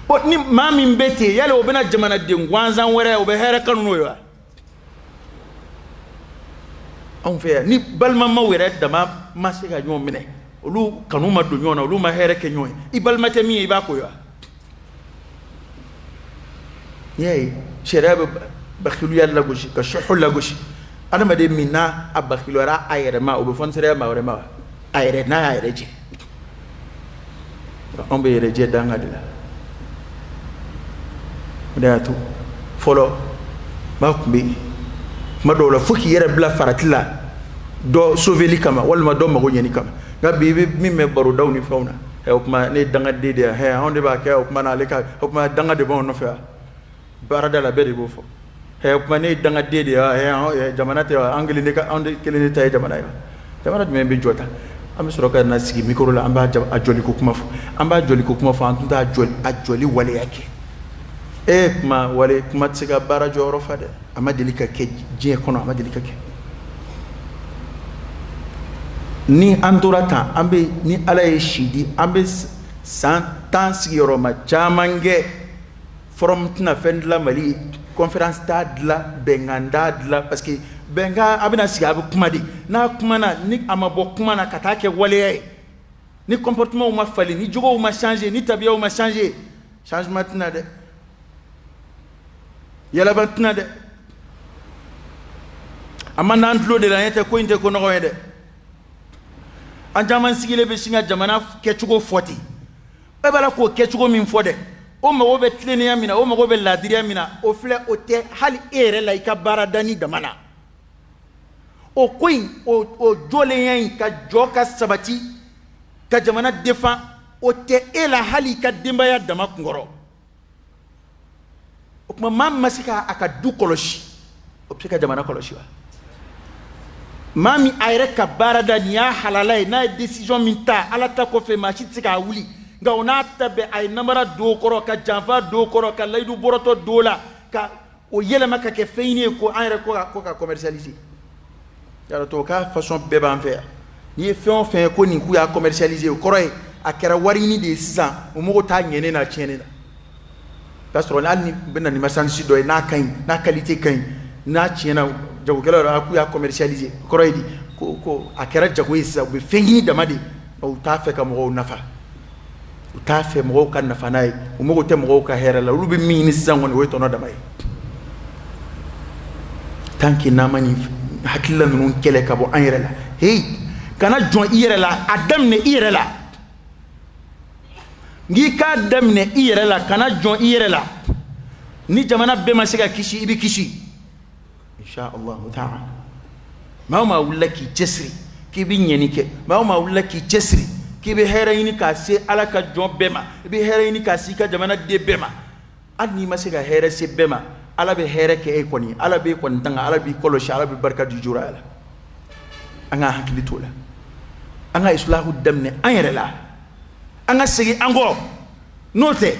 bo ni mami mbete yale obena jamana de ngwanza were obe here kanu no yo on fait ni balma mawere dama masika nyon mine olu kanuma do nyona olu ma here ke nyon ibalma temi iba ko yo yey sherab bakhilu yalla goshi ka shuhul la goshi ana made minna abakhilu ra ayere ma obe fon sere ma wore ma ayere na ayere je on be yere je danga de la datu folo ba kumbi madola fuki yere bla faratila do soveli kama wala do mago nyani kama gabi mi me baro dawni fauna e okma ne danga de he onde ba ke okma na leka okma danga de bon no fa barada la bede go fo he okma ne danga de he jamana te angli ne ka onde kelene tay jamana yo jamana me be jota am soro ka na sigi mikro la amba ajoli ko kuma fo amba ajoli ko kuma fo antunda ajoli wale yake ma wale kuma tsiga bara joro fade ama delika ke je kono ama delika ke ni andurata ambe ni ala shidi ambe santan sigiro ma chamange from tna fendla mali conference tadla benganda dla parce que benga abina siga abu kuma di na kuma na ni amabo kuma na katake wale ni comportement ma fali ni jogo ma changer ni tabia ma changer changement na de yala bantna de amana antlo de la yete ko inte ko no de anjaman sigile be singa jamana kechugo foti e bala ko kechugo min fode o mago be tlene yamina o mago be ladiri yamina o fle o te hali ere la ka baradani damana o queen o jole yen ka joka sabati ka jamana defa o te ela hali ka dimbaya dama ngoro o kuma mamma sika aka du koloshi o peka jamana koloshi wa mami ayre ka barada niya halalay na decision minta ala ta ko fe machit sika wuli nga ona tabe ay namara do koro ka janva do koro ka laydu boroto dola ka o yele maka ke feyni ko ayre ko ka commercialiser yaro to ka façon beba en faire ni fe ko ni ku ya commercialiser ko roy akera warini de 6 ans o mo ta nyene na chene na parce que on a ni ben ni masansi do na kan na qualité kan na chena jago kala aku ya commercialiser ko roy di ko akera jago isa be fengini damade o ta fe ka mo nafa o ta fe mo ka nafa nay o mo te mo ka hera la lu be mini sangon we to no damay tanki na mani hakilla nun kele ka bo ayre la hey kana jon ire la adam ne ire la ngi ka adam ne ire la kana jon ire la ni jamana be masika kishi ibi kishi insha Allah ta'ala ma wulaki jesri ki bi nyeni ke ma wulaki jesri ki bi herayini ka se ala ka jon bema bi herayini ka si ka jamana de bema anni masika here se bema ala be here ke e koni ala be kon tanga ala bi koloshi ala bi barka du jura ala anga hakili tola anga islahu damne ayere la anga segi ango note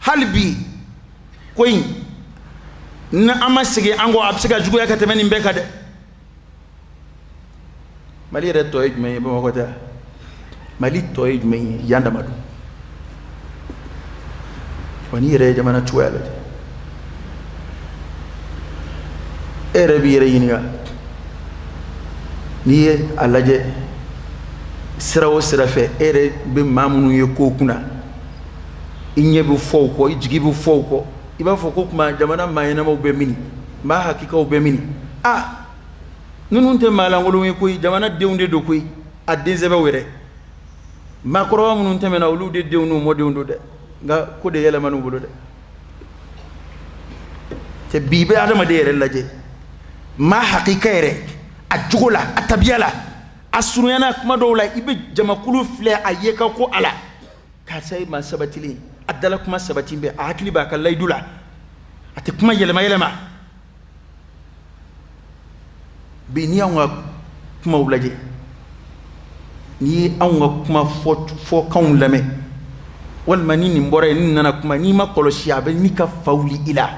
halbi koyin na ama segi ango absiga jugo yakata meni mbeka de mali re toy me bo ko ta mali toy me yanda madu wani yɛrɛ jamana cogoya lajɛ e yɛrɛ b'i yɛrɛ ɲininka n'i ye a lajɛ sira o sira fɛ e yɛrɛ bɛ maa minnu ye kow kunna i ɲɛ bɛ fɔ u kɔ i jigi bɛ fɔ u kɔ i b'a fɔ ko kuma jamana maa ɲɛnamaw bɛ mini maa hakikaw bɛ mini ninnu tɛ maa lankolon ye koyi jamana denw de don koyi a densɛbɛw yɛrɛ maakɔrɔba minnu tɛmɛna olu de denw n'u mɔdenw don dɛ nka ko de yɛlɛma n'u bolo dɛ cɛ bi bɛ adamaden yɛrɛ lajɛ maa hakika yɛrɛ a jogo la a tabiya la a surunyana kuma dɔw la i bɛ jamakulu filɛ a ye ka ko a la karisa ye maa sabatilen a dala kuma sabati bɛ a hakili b'a ka layidu la a tɛ kuma yɛlɛma yɛlɛma bi ni anw ka kumaw lajɛ n'i ye anw ka kuma fɔkanw lamɛn walima ni nin bɔra yen ni nana kuma n'i ma kɔlɔsi a bɛ ni ka fa wuli i la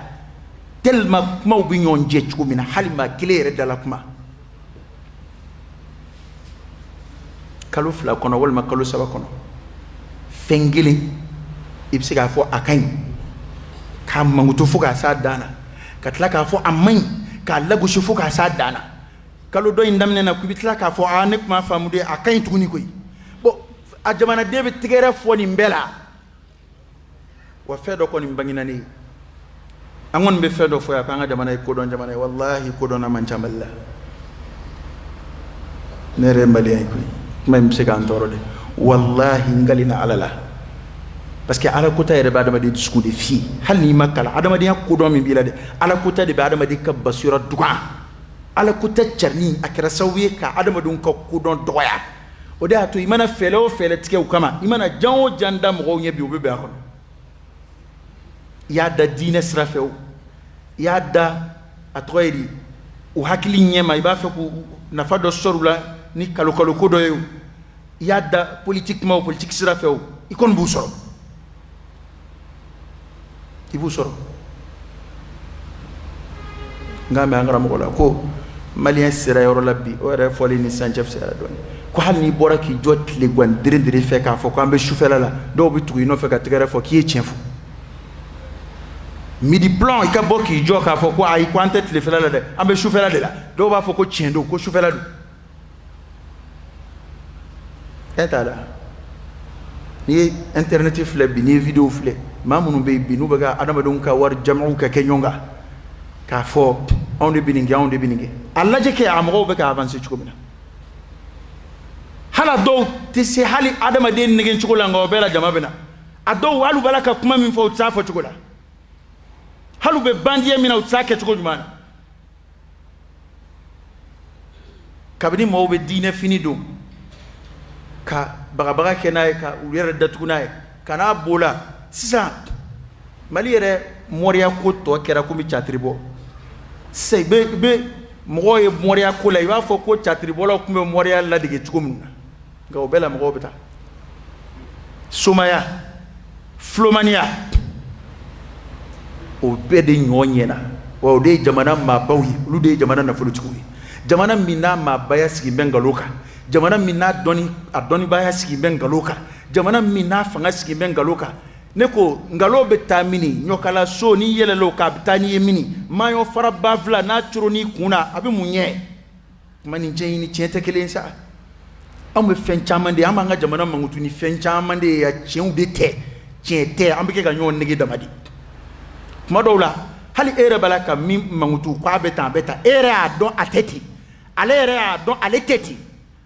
tellement kumaw bɛ ɲɔgɔn jɛ cogo min na hali maa kelen yɛrɛ dala kuma kalo 2 kɔnɔ walima kalo 3 kɔnɔ fɛn kelen i bɛ se k'a fɔ a ka ɲi k'a mankutu fo k'a s'a dan na ka tila k'a fɔ a man ɲi k'a lagosi fo k'a s'a dan na kalo dɔ in daminɛ na k'i bɛ tila k'a fɔ ne kuma faamu de a ka ɲi tuguni koyi bon a jamanaden bɛ tɛgɛrɛ fɔ nin bɛɛ la wa fɛn dɔ kɔni bangena ne ye an kɔni bɛ fɛn dɔ fɔ yan k'an ka jamana ye kodɔn jamana ye walahi kodɔnna man ca Mali la ne yɛrɛ ye maliyɛn ye koyi kuma in bɛ se k'an tɔɔrɔ dɛ wallahi n galina Ala la parce que Ala kota yɛrɛ bɛ adamaden dusukun de fiyɛ hali n'i ma kalan adamadenya kodɔn min b'i la dɛ Ala kota de bɛ adamaden ka basira dugan Ala kota carinni a kɛra sababu ye ka adamadenw ka kodɔn dɔgɔya o de y'a to i mana fɛɛrɛ o fɛɛrɛ tigɛ o kama i mana jan o jan da mɔgɔw ɲɛ bi u bɛ bɛn a kɔnɔ i y'a da diinɛ sira fɛ o i y'a da a tɔgɔ ye di u hakili ɲɛma i b'a fɛ k'u nafa dɔ sɔrɔ u la ni kalo ko dɔ ye o i y'a da politique kuma o politique sira fɛ o i kɔni b'u sɔrɔ i b'u sɔrɔ n k'a mɛn an karamɔgɔ la ko maliyɛn sera yɔrɔ la bi o yɛrɛ fɔlen ni sisan cɛ fisayara dɔɔni ko hali n'i bɔra k'i jɔ tile gan dere fɛ k'a fɔ k'an bɛ sufɛla la dɔw bɛ tugu i nɔfɛ ka tɛgɛrɛ fɔ k'i ye tiɲɛ fɔ midi plan i ka bɔ k'i jɔ k'a fɔ ko ayi ko an tɛ tilefɛla la dɛ an bɛ sufɛla de la dɔw b'a fɔ ko tiɲɛ don ko sufɛla don e t'a la n'i ye internet filɛ bi n'i ye vidéo filɛ maa minnu bɛ yen bi n'u bɛ ka adamadenw ka wari jamaw ka kɛ ɲɔgɔn kan k'a fɔ anw de bɛ nin kɛ anw de bɛ nin kɛ a lajɛ kɛ a mɔgɔw bɛ ka avancer cogo min na hali dɔw tɛ se hali adamaden nɛgɛ cogo la nka o bɛɛ la jama bɛ na a dɔw hali u b'a la ka kuma min fɔ u tɛ s'a fɔ cogo la hali u bɛ bandiya min na u tɛ s'a kɛ cogo ɲuman na kabini mɔgɔw bɛ diinɛ fini don ka bagabaga kɛ n'a ye ka u yɛrɛ datugu n'a ye ka n'a b'o la sisan Mali yɛrɛ mɔriya ko tɔ kɛra komi catiri bɔ sisan i bɛ mɔgɔw ye mɔriya ko la i b'a fɔ ko catiri bɔlaw tun bɛ mɔriya ladege cogo min na nka o bɛɛ la mɔgɔw bɛ taa somaya filomaniya o bɛɛ de ɲɔgɔn ɲɛna wa o de ye jamana maabaw ye olu de ye jamana nafolotigiw ye jamana min n'a maabaya sigi bɛ nkalon kan jamana min n'a dɔnnibaya sigi bɛ nkalon kan jamana min n'a fanga sigi bɛ nkalon kan ne ko nkalon bɛ taa mini ɲɔkala so n'i yɛlɛla o kan a bɛ taa n'i ye mini maɲɔ fara ba fila n'a coro n'i kun na a bɛ mun ɲɛ kuma ni cɛ ni tiɲɛ tɛ kelen sa anw bɛ fɛn caman de an b'an ka jamana mankutu ni fɛn caman de ye tiɲɛw de tɛ tiɲɛ tɛ an bɛ kɛ ka ɲɔgɔn nege dama de kuma dɔw la hali e yɛrɛ b'a la ka min mankutu k'a bɛ tan a bɛ tan e yɛrɛ y'a dɔn a tɛ ten ale yɛrɛ y'a dɔn ale tɛ ten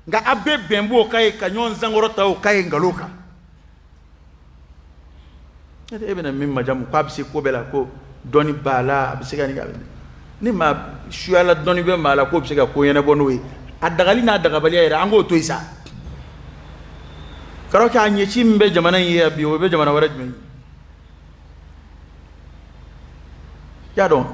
nka a bɛɛ bɛn b'o ka ye ka ɲɔgɔn sankɔrɔ ta o ka ye nkalon kan e bɛna min majamu k'a bɛ se ko bɛɛ la ko dɔnni b'a la a bɛ se ka nin kɛ ni maa suyala dɔnni bɛ maa la k'o bɛ se ka ko ɲɛnabɔ n'o ye a dagali n'a dagabaliya yɛrɛ an k'o to yen sa k'a kɛ a ɲɛci min bɛ jamana in ye bi o bɛ jamana wɛrɛ jumɛn ye y'a dɔn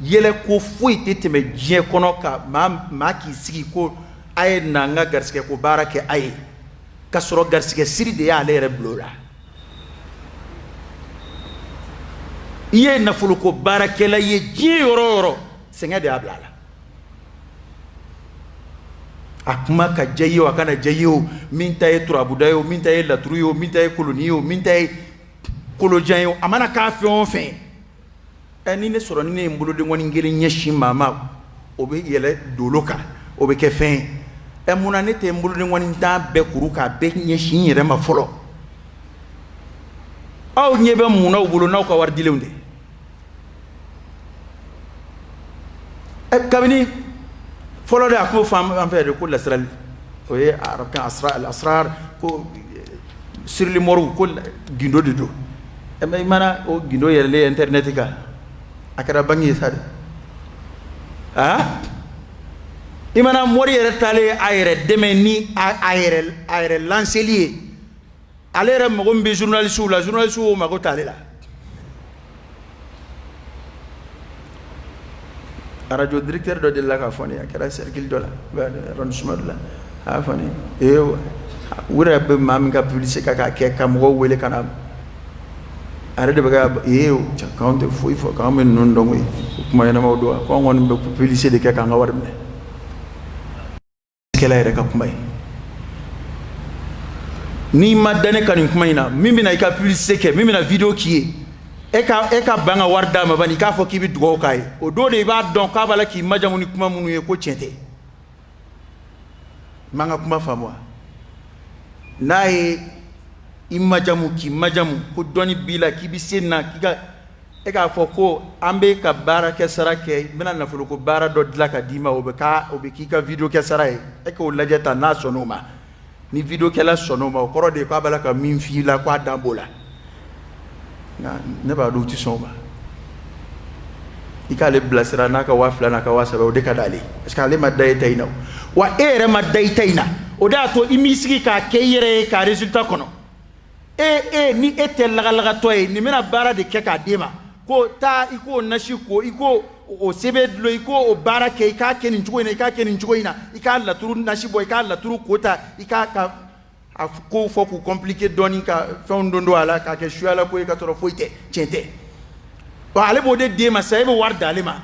yɛlɛ ko foyi tɛ tɛmɛ diɲɛ kɔnɔ ka maa k'i sigi ko a ye na n ka garisɛgɛ ko baara kɛ a ye ka sɔrɔ garisɛgɛ siri de y'ale yɛrɛ bila o la i ye nafolo ko baarakɛla ye diɲɛ yɔrɔ o yɔrɔ sɛgɛn de y'a bila a la a kuma ka diya i ye o a kana diya i ye o min ta ye turabuda ye o min ta ye laturu ye o min ta ye koloni ye o min ta ye kolo jan a mana k'a fɛn o fɛn ni ne sɔrɔ ni ne ye n bolodenkɔni kelen ɲɛsin maa ma o bɛ yɛlɛ dolo kan o bɛ kɛ fɛn ye munna ne tɛ n bolodenkɔni tan bɛɛ kuru k'a bɛɛ ɲɛsin n yɛrɛ ma fɔlɔ aw ɲɛ bɛ mun n'aw bolo n'aw ka wari dilenw de kabini fɔlɔ de a ko fɔ an fɛ de ko lasirali o ye arabukan asrar ko sirili mɔriw ko gindo de don i mana o gindo yɛlɛlen internet kan a kɛra banque ye sa de i mana mɔri yɛrɛ taalen a yɛrɛ dɛmɛ ni a yɛrɛ lanceli ye ale yɛrɛ mago min bɛ journaliste la journaliste o mago t'ale la radio directeur dɔ delila ka fɔ ne a kɛra cercle dɔ la arrondissement dɔ la a y'a fɔ ne u yɛrɛ bɛ maa min ka publicité k'a kɛ ka mɔgɔw wele ka na a yɛrɛ de bɛ ka k'anw tɛ foyi fɔ k'anw bɛ ninnu dɔn koyi kuma ɲɛnamaw don k'anw kɔni bɛ publicité de kɛ k'an ka wari minɛ kɛla yɛrɛ ka kuma ye n'i ma da ne ka nin kuma in na min bɛna i ka publicité kɛ min bɛna vidéo k'i ye e ka ban ka wari d'a ma bani k'a fɔ k'i bɛ dugawu k'a ye o don de i b'a dɔn k'a b'a la k'i majamu ni kuma minnu ye ko tiɲɛ tɛ n man ka kuma faamu wa n'a ye i majamu k'i majamu ko dɔnni b'i la k'i bɛ se na k'i ka e k'a fɔ ko an bɛ ka baara kɛ sara kɛ n bɛna nafolo ko baara dɔ dilan ka d'i ma o bɛ k'i ka vidéo kɛ sara ye e k'o lajɛ ta n'a sɔnn'o ma ni vidéo kɛla sɔnn'o ma o kɔrɔ de ye k'a b'a la ka min f'i la k'a dan b'o la nka ne b'a dɔn u tɛ sɔn o ma i k'ale bilasira n'a ka 2000 n'a ka 3000 o de ka d'ale parce que ale ma da i ta in na wa e yɛrɛ ma da i ta in na o de y'a to i m'i sigi k'a kɛ i yɛrɛ ye k'a résultat kɔnɔ ni e tɛ lagalagatɔ ye nin bɛna baara de kɛ k'a d'e ma ko taa i k'o nasi ko i k'o o sɛbɛn dulon i k'o baara kɛ i k'a kɛ nin cogo in na i k'a kɛ nin cogo in na i k'a laturu nasi bɔ i k'a laturu ko ta i k'a ka a kow fɔ k'u compliquer dɔɔni ka fɛnw don a la k'a kɛ suyala ko ye ka sɔrɔ foyi tɛ tiɲɛ tɛ wa ale b'o de d'e ma sisan e bɛ wari d'ale ma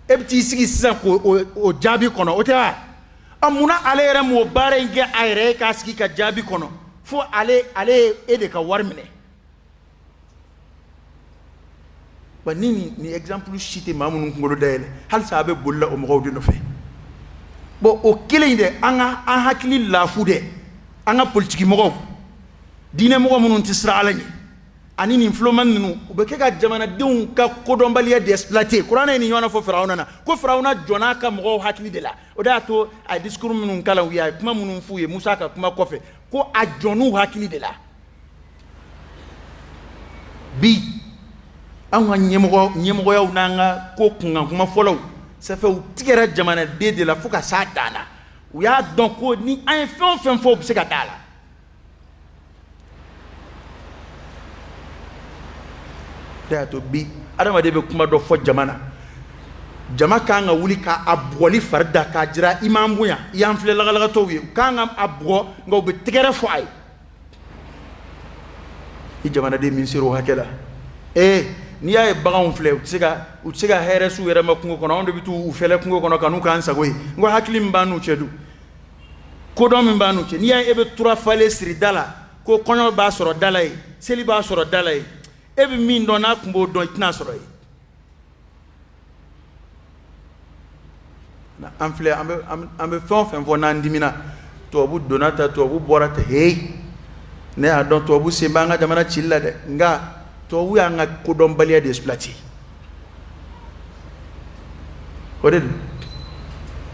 e bɛ t'i sigi sisan k'o jaabi kɔnɔ o tɛ wa munna ale yɛrɛ m'o baara in kɛ a yɛrɛ ye k'a sigi ka jaabi kɔnɔ fo ale ye e de ka wari minɛ wa ni exemple si tɛ maa minnu kunkolo dayɛlɛ halisa a bɛ boli la o mɔgɔw de nɔfɛ bon o kelen dɛ an hakili laafu dɛ an ka politiki mɔgɔw diinɛ mɔgɔ minnu tɛ siran Ala ɲɛ ani nin filoma ninnu u bɛ kɛ ka jamanadenw ka kodɔnbaliya de exploiter kuranɛ ye nin ɲɔgɔnna fɔ Firawuna na ko Firawuna jɔn'a ka mɔgɔw hakili de la o de y'a to a ye discours minnu kalan u ye a ye kuma minnu f'u ye Musa ka kuma kɔfɛ ko a jɔn'u hakili de la bi an ka ɲɛmɔgɔyaw n'an ka ko kunkan kuma fɔlɔw ça fait u tigɛra jamanaden de la fo ka s'a dan na u y'a dɔn ko ni an ye fɛn o fɛn fɔ u bɛ se ka d'a la o de y'a to bi adamaden bɛ kuma dɔ fɔ jama na jama kan ka wuli k'a bugɔli fari da k'a jira i m'an bonya i y'an filɛ lagalagatɔw ye u kan ka a bugɔ nka u bɛ tɛgɛrɛ fɔ a ye i jamanaden min sera o hakɛ la n'i y'a ye baganw filɛ u tɛ se ka hɛrɛ s'u yɛrɛ ma kungo kɔnɔ anw de bɛ t'u fɛlɛ kungo kɔnɔ ka n'u k'an sago ye n ko hakili min b'an n'u cɛ dun kodɔn min b'an n'u cɛ n'i y'a ye e bɛ tura falen siri da la ko kɔɲɔ b'a sɔrɔ da la ye seli b'a sɔrɔ da la ye e bɛ min dɔn n'a tun b'o dɔn i tɛna sɔrɔ ye an filɛ an bɛ fɛn o fɛn fɔ n'an dimina tubabu donna ta tubabu bɔra ta ne y'a dɔn tubabu sen b'an ka jamana cili la dɛ nka tubabu y'an ka kodɔnbaliya de exploiter o de don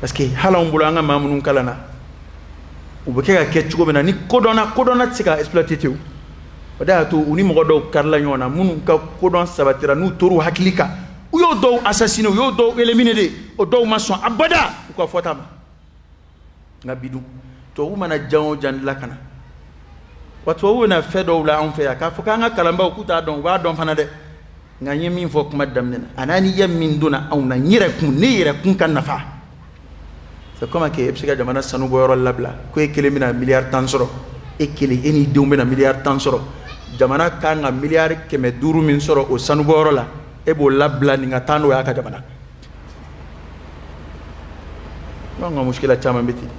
parce que hali anw bolo an ka maa minnu kalan na u bɛ kɛ ka kɛ cogo min na ni kodɔnna tɛ se ka exploiter ten o de y'a to u ni mɔgɔ dɔw karila ɲɔgɔn na minnu ka kodɔn sabatira n'u tor'u hakili kan u y'o dɔw assassiner u y'o dɔw éliminer de o dɔw ma sɔn abada u ka fɔta ma nka bi dun tubabu mana jan o jan dilan ka na wa tubabu bɛna fɛn dɔw la anw fɛ yan k'a fɔ k'an ka kalanbaaw k'u t'a dɔn u b'a dɔn fana dɛ nka n ye min fɔ kuma daminɛ na a n'a ni ɲɛ min donna anw na ne yɛrɛ kun ka nafa c'est comme que e bɛ se ka jamana sanu bɔyɔrɔ labila ko e kelen bɛna miliyari 10 sɔrɔ e kelen e n'i denw bɛna miliyari 10 sɔrɔ jamana kan ka miliyari 500 min sɔrɔ o sanu bɔyɔrɔ la e b'o labila nin ka taa n'o y'a ka jamana anw ka muskila caman bɛ ten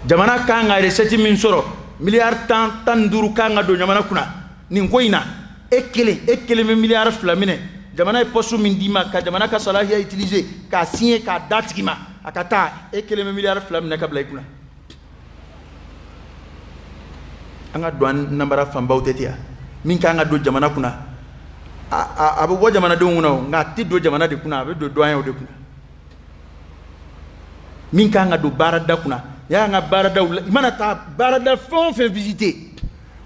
jamana kan ka recette min sɔrɔ miliyari 10 15 kan ka don jamana kunna nin ko in na ekele me milliard flamine jamana posu min dima ka jamana ka salahiya utiliser ka signer ka datigima akata ekele me milliard flamine ka bla ikuna anga douane nambara famba utetia min ka anga do jamana kuna abu bo jamana do nguna nga ti do jamana de kuna abu do douane o de kuna min ka anga do barada kuna ya nga barada imana ta barada fon fait visiter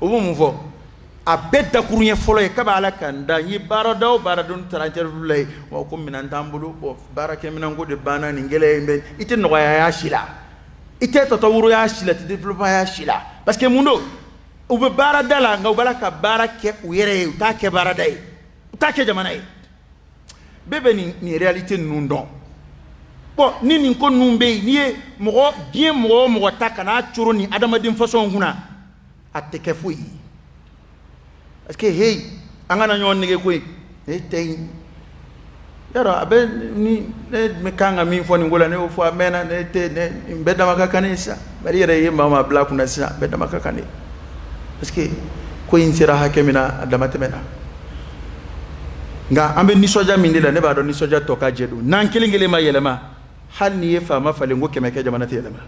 o mo vo a beta kurunya folo e kaba ala kanda yi barada o baradun taranter lay wa ko minan tambulu o barake minan go de bana ni ngele mbe ite no ya shila ite to tawuru ya shila te développement ya shila parce que mundo o be barada la nga bala ka barake u yere ta ke barada e ta ke jamana e bebe ni réalité nundon bon ni ko numbe ni mo bien mo takana churu ni adama dim façon huna ateke fuyi parce que hey angana nyon nege koy tay yaro abe ni me kanga mi foni ngola ne fo amena ne te ne mbeda makakanisa bari yere yemba ma bla kuna sa mbeda makakane parce que ko insira hakemina adama temena nga ambe ni soja mindila ne ba do ni soja toka jedu nan kilingele ma yelema hal ni fama fale ngo kemeke jamana te yelema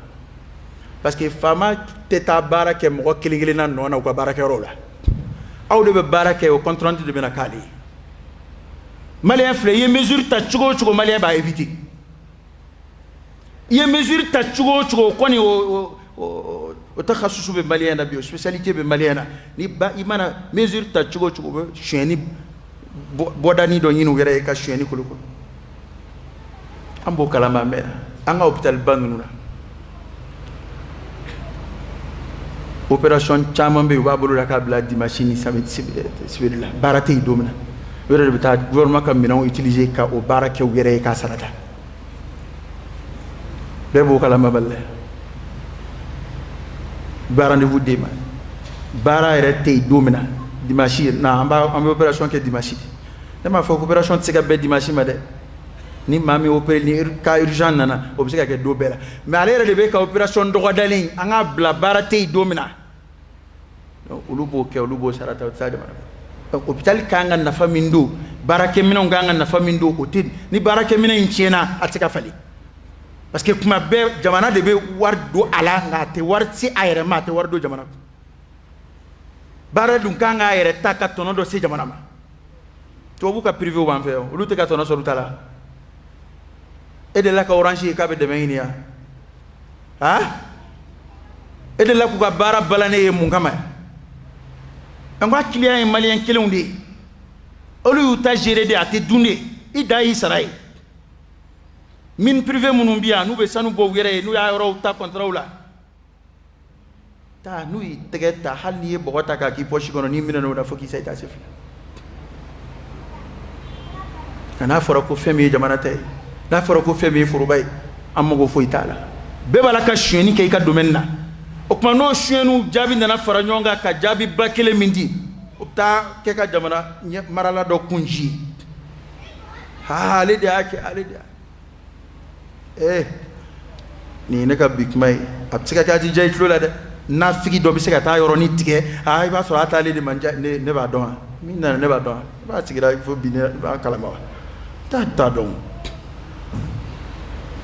parce que fama teta barake mo kilingele nan nona ko barake rola aw de be barake o contrainte de bena kali malien frère ye mesure ta chugo malien ba éviter ye mesure ta chugo koni o takhassusu be malien na bio spécialité be malien na ni ba imana mesure ta chugo be cheni bodani do nyinu were ka cheni kuluko ambo kalama mena anga hôpital bangununa opération chamambe babulu la kabla di machine sibila barate domina wéré bi ta gouvernement kam mina utiliser ka o barake wéré ka salata bebo kala maballe barande vous dema bara rete domina dimanche na amba opération ke dimanche dama fa opération tsega be dimanche made ni mami opéré ni ka urgent nana obseka ke do bela mais alere de be ka opération do dalin anga bla barate domina ulubo ke ulubo sarata tsade mana hôpital kanga na famindo barake mina nganga na famindo hotel ni barake mina inchena atika fali parce que kuma be jamana de be war do ala ngate war si ayre ma te war do jamana bara dun kanga ayre taka tono do si jamana ma to buka privé o banfe ulu te ka tono so lutala e de la ka orange ka be de menia ha e de la ku ka bara balane e mun kama angwa client malien kelonde olu ta gérer de ate dunde ida isarai min privé munum biya nu be sanu bo were nu ya ro ta contrôle ta nu tege ta hali bo ta ka ki pochi kono ni minano da foki sai ta sefi kana fora ko femi jamana tay na fora ko femi furubay amma go foi tala be bala ka sheni ke ka domaine na o kuma no shenu jabi na fara nyonga ka jabi bakele mindi o ta ke ka jamana marala do kunji ha ale de ake ale de ni ne ka bikmai apsika ka ji jay tlola de na figi do bisika ta yoro ni tike ay ba so ata ale de manja ne ba don mi na ne ba don ba tigira fo bi ne ba kalama ta don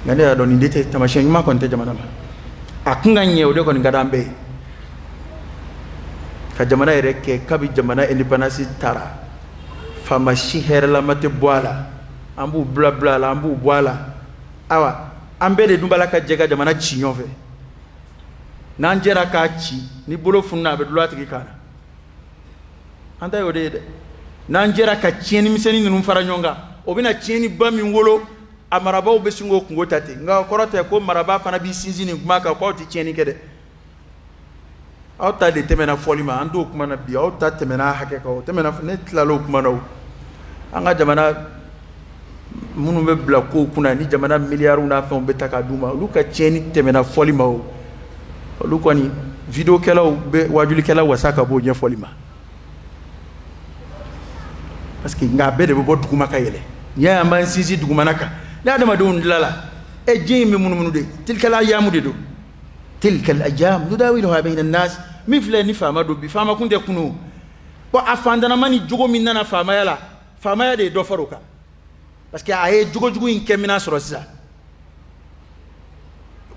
ngane ya don ni dete tamashin ma konte jamana ma akunga nyewde ko ngadambe ka jamana reke kabi jamana independence tara famashi herla mate boala ambu bla bla la ambu boala awa ambele dumbala ka jega jamana chinyove nanjera ka chi ni bolo funna be dulati ki kana anda yode nanjera ka chieni miseni num fara nyonga obina chieni bami wolo amaraba be singo kungo tate nga korota ko maraba fana bi sinzini kuma ka ko ti chieni kede auta de temena folima ando kuma na bi auta temena hake ko temena ne tlalo kuma no anga jamana munu be bla ko kuna ni jamana miliaru na fa be taka duma luka chieni temena folima o luko ni video kala be wajuli kala wasaka bo nya folima parce que nga be de bo duguma kayele ya man sisi duguma naka la dama don lala e jimi munu de tilka la ayamu de do tilka al ayam nudawiluha bayna an-nas mifla ni fama do bi fama kunde kunu ko afandana mani jogo min nana famaya la famaya de do faruka parce que ay jogo in kemina soro sisa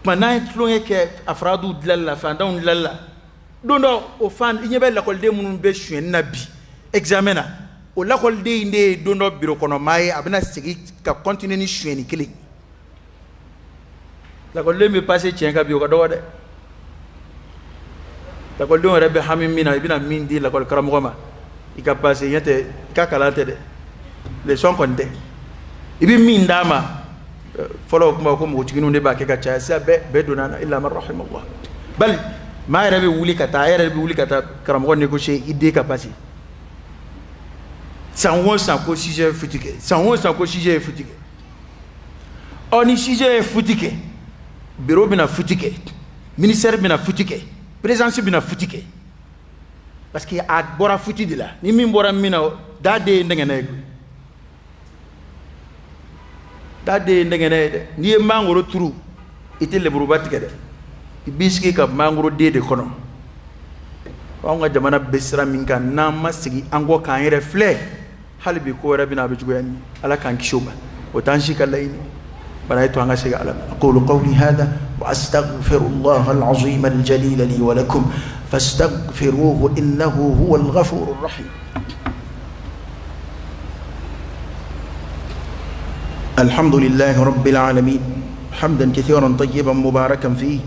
mana tlonge ke afradu dilalla fandaun dilalla dondo o fan inyebe la kolde munun be shuen nabi examena o la kolde inde dondo biro kono mai abina sigi ka continue ni shuen ni kili la kolde me passer tien ka bi o ka do de la kolde on rebe hamim mina ibina mindi la kol karamo ma ika passer yete ka kalate de les son konde ibi mindama follow kuma ko mo tiginu ne ba ke ka cha sa be donana illa man rahimallah bal ma rabi wuli kata rabi wuli kata karamo négocier idée capacité sans on sans ko sujet fatigué sans on sans ko sujet fatigué on y sujet fatigué bureau bina fatigué ministère bina fatigué présence bina fatigué parce que a bora fatigué là ni min bora mina dade ndengene dade ndengene ni mangoro turu ite le buruba tigede biski ka mangoro de kono nga jamana besra minka na masigi ango kan yere fle halbi ko rabina be jugo yani ala kan kishoba o tanshi kalaini bara to anga siga ala aqulu qawli hadha wa astaghfirullah alazim aljalil li wa lakum fastaghfiruhu innahu huwal ghafurur rahim الحمد لله رب العالمين حمدا كثيرا طيبا مباركا فيه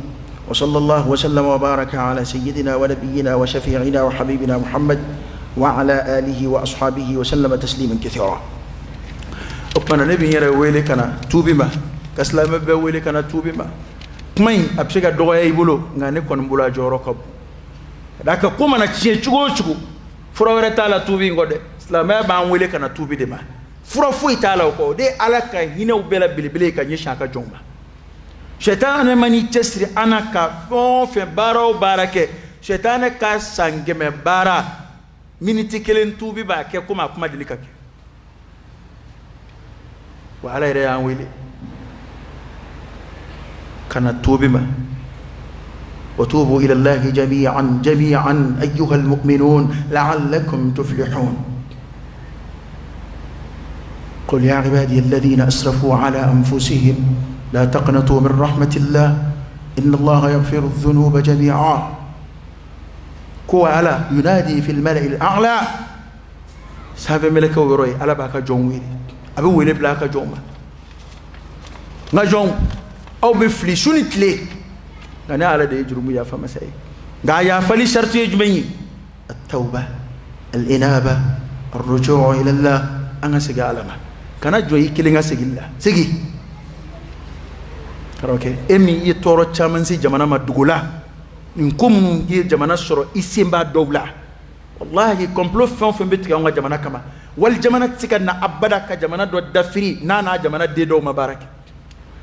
وصلى الله وسلم وبارك على سيدنا ونبينا وشفيعنا وحبيبنا محمد وعلى آله وأصحابه وسلم تسليما كثيرا أبنا نبي يرى ويلكنا توبما كسلام بويلكنا توبما كمين أبشك الدعاء يقولوا غاني كون بولا جوركب لكن كم أنا تشجعوا فرورة تعالى توبين قد سلام بان ويلكنا توبي دما fura foi tala ko de alaka hinaw bela bilibile ka nyesha ka jomba shaytan mani tesri anaka fon fe baro barake shaytan ka sangeme bara miniti kelen tubi ba ke kuma dilika ke wala ire an wili kana tubi ma وتوبوا إلى الله جميعا جميعا أيها المؤمنون لعلكم تفلحون قل يا عبادي الذين أسرفوا على أنفسهم لا تقنطوا من رحمة الله إن الله يغفر الذنوب جميعا كو على ينادي في الملأ الأعلى سافي ملكه ويروي على باكا جون ويلي أبي ويلي بلاكا جون ما جون أو بفلي شو نتلي أنا على دي جرمو يا فما ساي غا يا فلي شرط يجمعي التوبة الإنابة الرجوع إلى الله أنا سيغالما kana joyi kilinga sigilla sigi karoke emi yi toro chaman si jamana madugula nkum yi jamana soro isimba dawla wallahi complot fon betika nga jamana kama wal jamana tika na abada ka jamana do dafiri nana jamana de do mabarak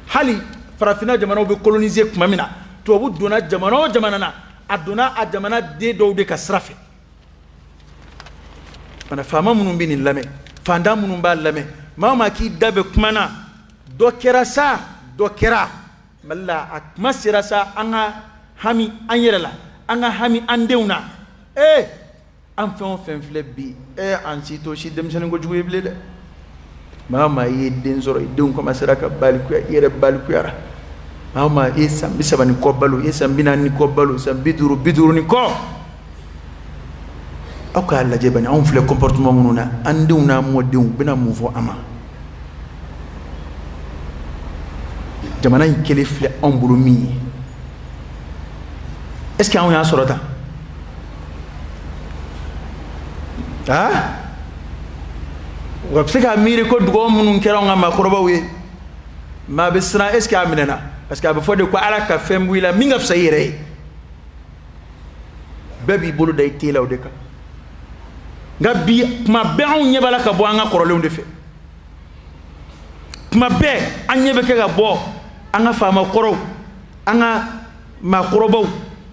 hali farafina jamana be coloniser kuma mina to bu dona jamana na aduna a jamana de do de kasrafe ana fama munun binin lame fanda munun ba lame mama ki dabe kumana do kera malla akma sirasa anga hami anyerela anga hami andeuna an fen flebi an sito shi dem sen go juwe blede mama yi den zoro den ko masira ka balku yere balku yara mama sambi sabani ko balu sambi nani ko balu sambi biduru ni ko aka la jebani on fle comportement mununa andeuna modeu bina mu fo ama jamana kele fle on bulu mi est-ce que on ya sorota wa psika miri ko dugo munun keronga makroba we ma bisra est-ce que aminena parce que abfo de ko alaka fem wila minga fsayire baby bulu day tilaw de ka ngabi ma be on nyebala ka bo anga korole unde fe ma be anyebe ke ga bo anga fama koro anga ma korobo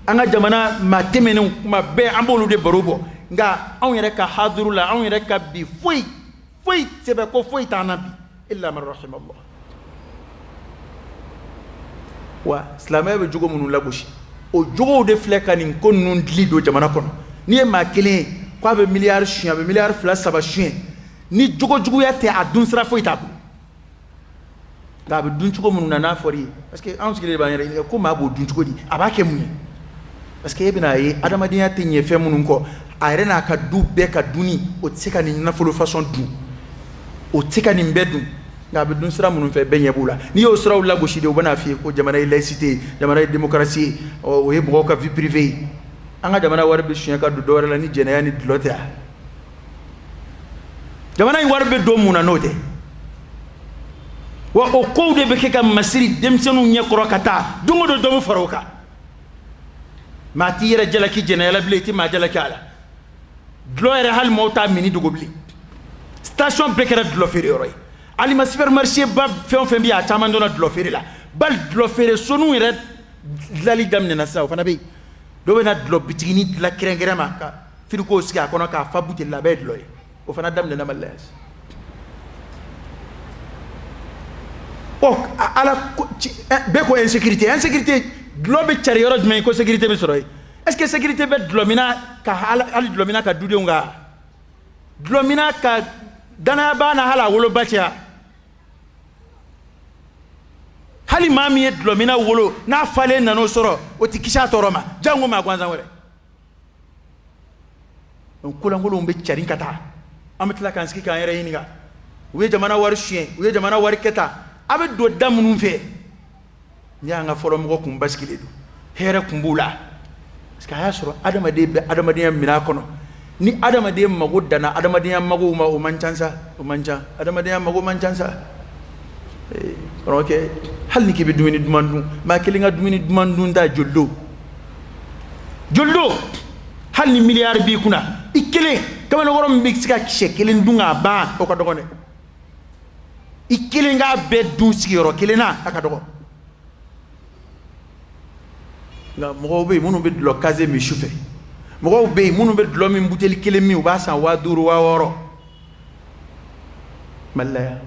anga jamana ma temenu ma be ambolu de barobo nga on yere ka hadru la on yere ka bi foi sebe ko foi tanabi illa man rahim Allah wa islamay be jugo munu lagoshi o jugo de flekanin kon nun dli do jamana kono ni ma kele ko a bɛ miliyari suɲɛ a bɛ miliyari 2-3 suɲɛ ni jogojuguya tɛ a dun sira foyi t'a bolo nka a bɛ dun cogo minnu na n'a fɔra i ye parce que anw sigilen de b'an yɛrɛ ɲininka ko maa b'o dun cogo di a b'a kɛ mun ye parce que e bɛna ye adamadenya tɛ ɲɛ fɛn minnu kɔ a yɛrɛ n'a ka du bɛɛ ka dunni o tɛ se ka nin nafolo fasɔn dun o tɛ se ka nin bɛɛ dun nka a bɛ dun sira minnu fɛ bɛɛ ɲɛ b'u la n'i y'o siraw lagosi de u bɛna f'i ye ko jamana ye laïcité ye jamana ye démocratie ye o ye mɔgɔw ka vie privée ye an ka jamana wari bɛ suɲɛ ka don dɔwɛrɛ la ni jɛnɛya ni dulɔ tɛ a jamana in wari bɛ don mun na n'o tɛ wa o kow de bɛ kɛ ka masiri denmisɛnninw ɲɛkɔrɔ ka taa don o don dɔ bɛ fara o kan maa t'i yɛrɛ jalaki jɛnɛya la bilen i tɛ maa jalaki a la dulɔ yɛrɛ hali maaw t'a mini dogo bilen station bɛɛ kɛra dulɔ feere yɔrɔ ye hali ma supermarché ba fɛn o fɛn bɛ yen a caman donna dulɔ feere la bali dulɔ feere soninw yɛrɛ dilanli daminɛna sisan o fana bɛ yen dɔw bɛ na dulɔ bitigini dilan kɛrɛnkɛrɛn ma ka firiko sigi a kɔnɔ k'a fa buteli la a bɛɛ ye dulɔ ye o fana daminɛna Mali la yan ala bɛɛ ko insécurité dulɔ bɛ cari yɔrɔ jumɛn ko sécurité bɛ sɔrɔ yen est-ce que sécurité bɛ dulɔ min na ka hali dulɔ min na ka dudenw ka dulɔ min na ka danaya b'a na hali a woloba cɛya hali maa min ye dulɔ min na wolo n'a falen nan'o sɔrɔ o tɛ kisi a tɔɔrɔ ma jango maa gansan wɛrɛ donc kolankolonw bɛ cari ka taa an bɛ tila k'an sigi k'an yɛrɛ ɲininka u ye jamana wari suɲɛ u ye jamana wari kɛ tan a bɛ don da minnu fɛ n'i y'an ka fɔlɔ mɔgɔ kun basigilen don hɛrɛ kun b'u la parce que a y'a sɔrɔ adamaden bɛ adamadenya minɛ kɔnɔ ni adamaden mago danna adamadenya mago ma o man ca sa o man ca adamadenya mago man ca sa karamɔgɔkɛ hali ni k'i bɛ dumuni duman dun maa kelen ka dumuni duman dun ta joli don hali ni miliyari b'i kunna i kelen kamalenkɔrɔ min bɛ se ka sɛ kelen dun k'a ban o ka dɔgɔ dɛ i kelen k'a bɛɛ dun sigiyɔrɔ kelen na a ka dɔgɔ nka mɔgɔw bɛ yen minnu bɛ dulɔ kaze min su fɛ mɔgɔw bɛ yen minnu bɛ dulɔ min buteli kelen min u b'a san 5000 6000 Mali la yan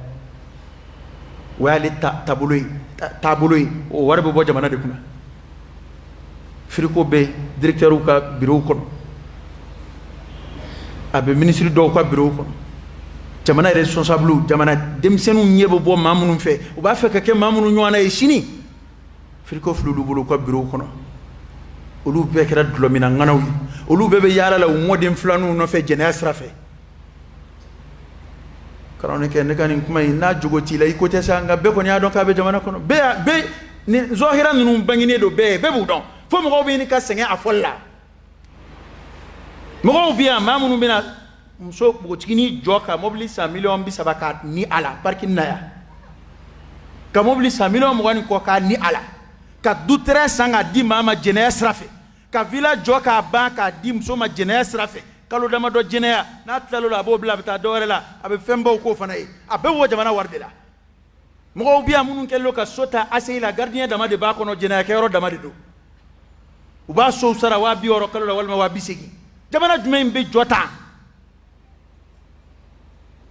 o y'ale taabolo ye o wari bɛ bɔ jamana de kunna firiko bɛ directeurs ka bureau kɔnɔ a bɛ ministre dɔw ka bureau kɔnɔ jamana responsable jamana denmisɛnninw ɲɛ bɛ bɔ maa minnu fɛ u b'a fɛ ka kɛ maa minnu ɲɔgɔnna ye sini firiko fil'olu bolo ka bureau kɔnɔ olu bɛɛ kɛra dulɔmina ŋanaw ye olu bɛɛ bɛ yaala la u mɔden filaninw nɔfɛ jɛnɛya sira fɛ karamɔgɔkɛ ne ka nin kuma in n'a jogo t'i la i ko tɛ sa nka bɛɛ kɔni y'a dɔn k'a bɛ jamana kɔnɔ bɛɛ ni zɔhira ninnu bangenen don bɛɛ b'u dɔn fo mɔgɔw bɛ ɲini ka sɛgɛn a fɔli la mɔgɔw bɛ yan maa minnu bɛ na muso npogotiginin jɔ ka mobili san 30 ka ni a la parking na yan ka mobili san 20 kɔ k'a ni a la ka dutɛrɛn san k'a di maa ma jɛnɛya sira fɛ ka villa jɔ k'a ban k'a di muso ma jɛnɛya sira fɛ kalo damadɔ jɛnɛya n'a tilal'o la a b'o bila a bɛ taa dɔwɛrɛ la a bɛ fɛnbaw k'o fana ye a bɛɛ b'o jamana wari de la mɔgɔw bɛ yan minnu kɛlen don ka so ta ACI la gardien dama de b'a kɔnɔ jɛnɛyakɛyɔrɔ dama de don u b'a sow sara 200 kalo la walima 280 jamana jumɛn bɛ jɔ tan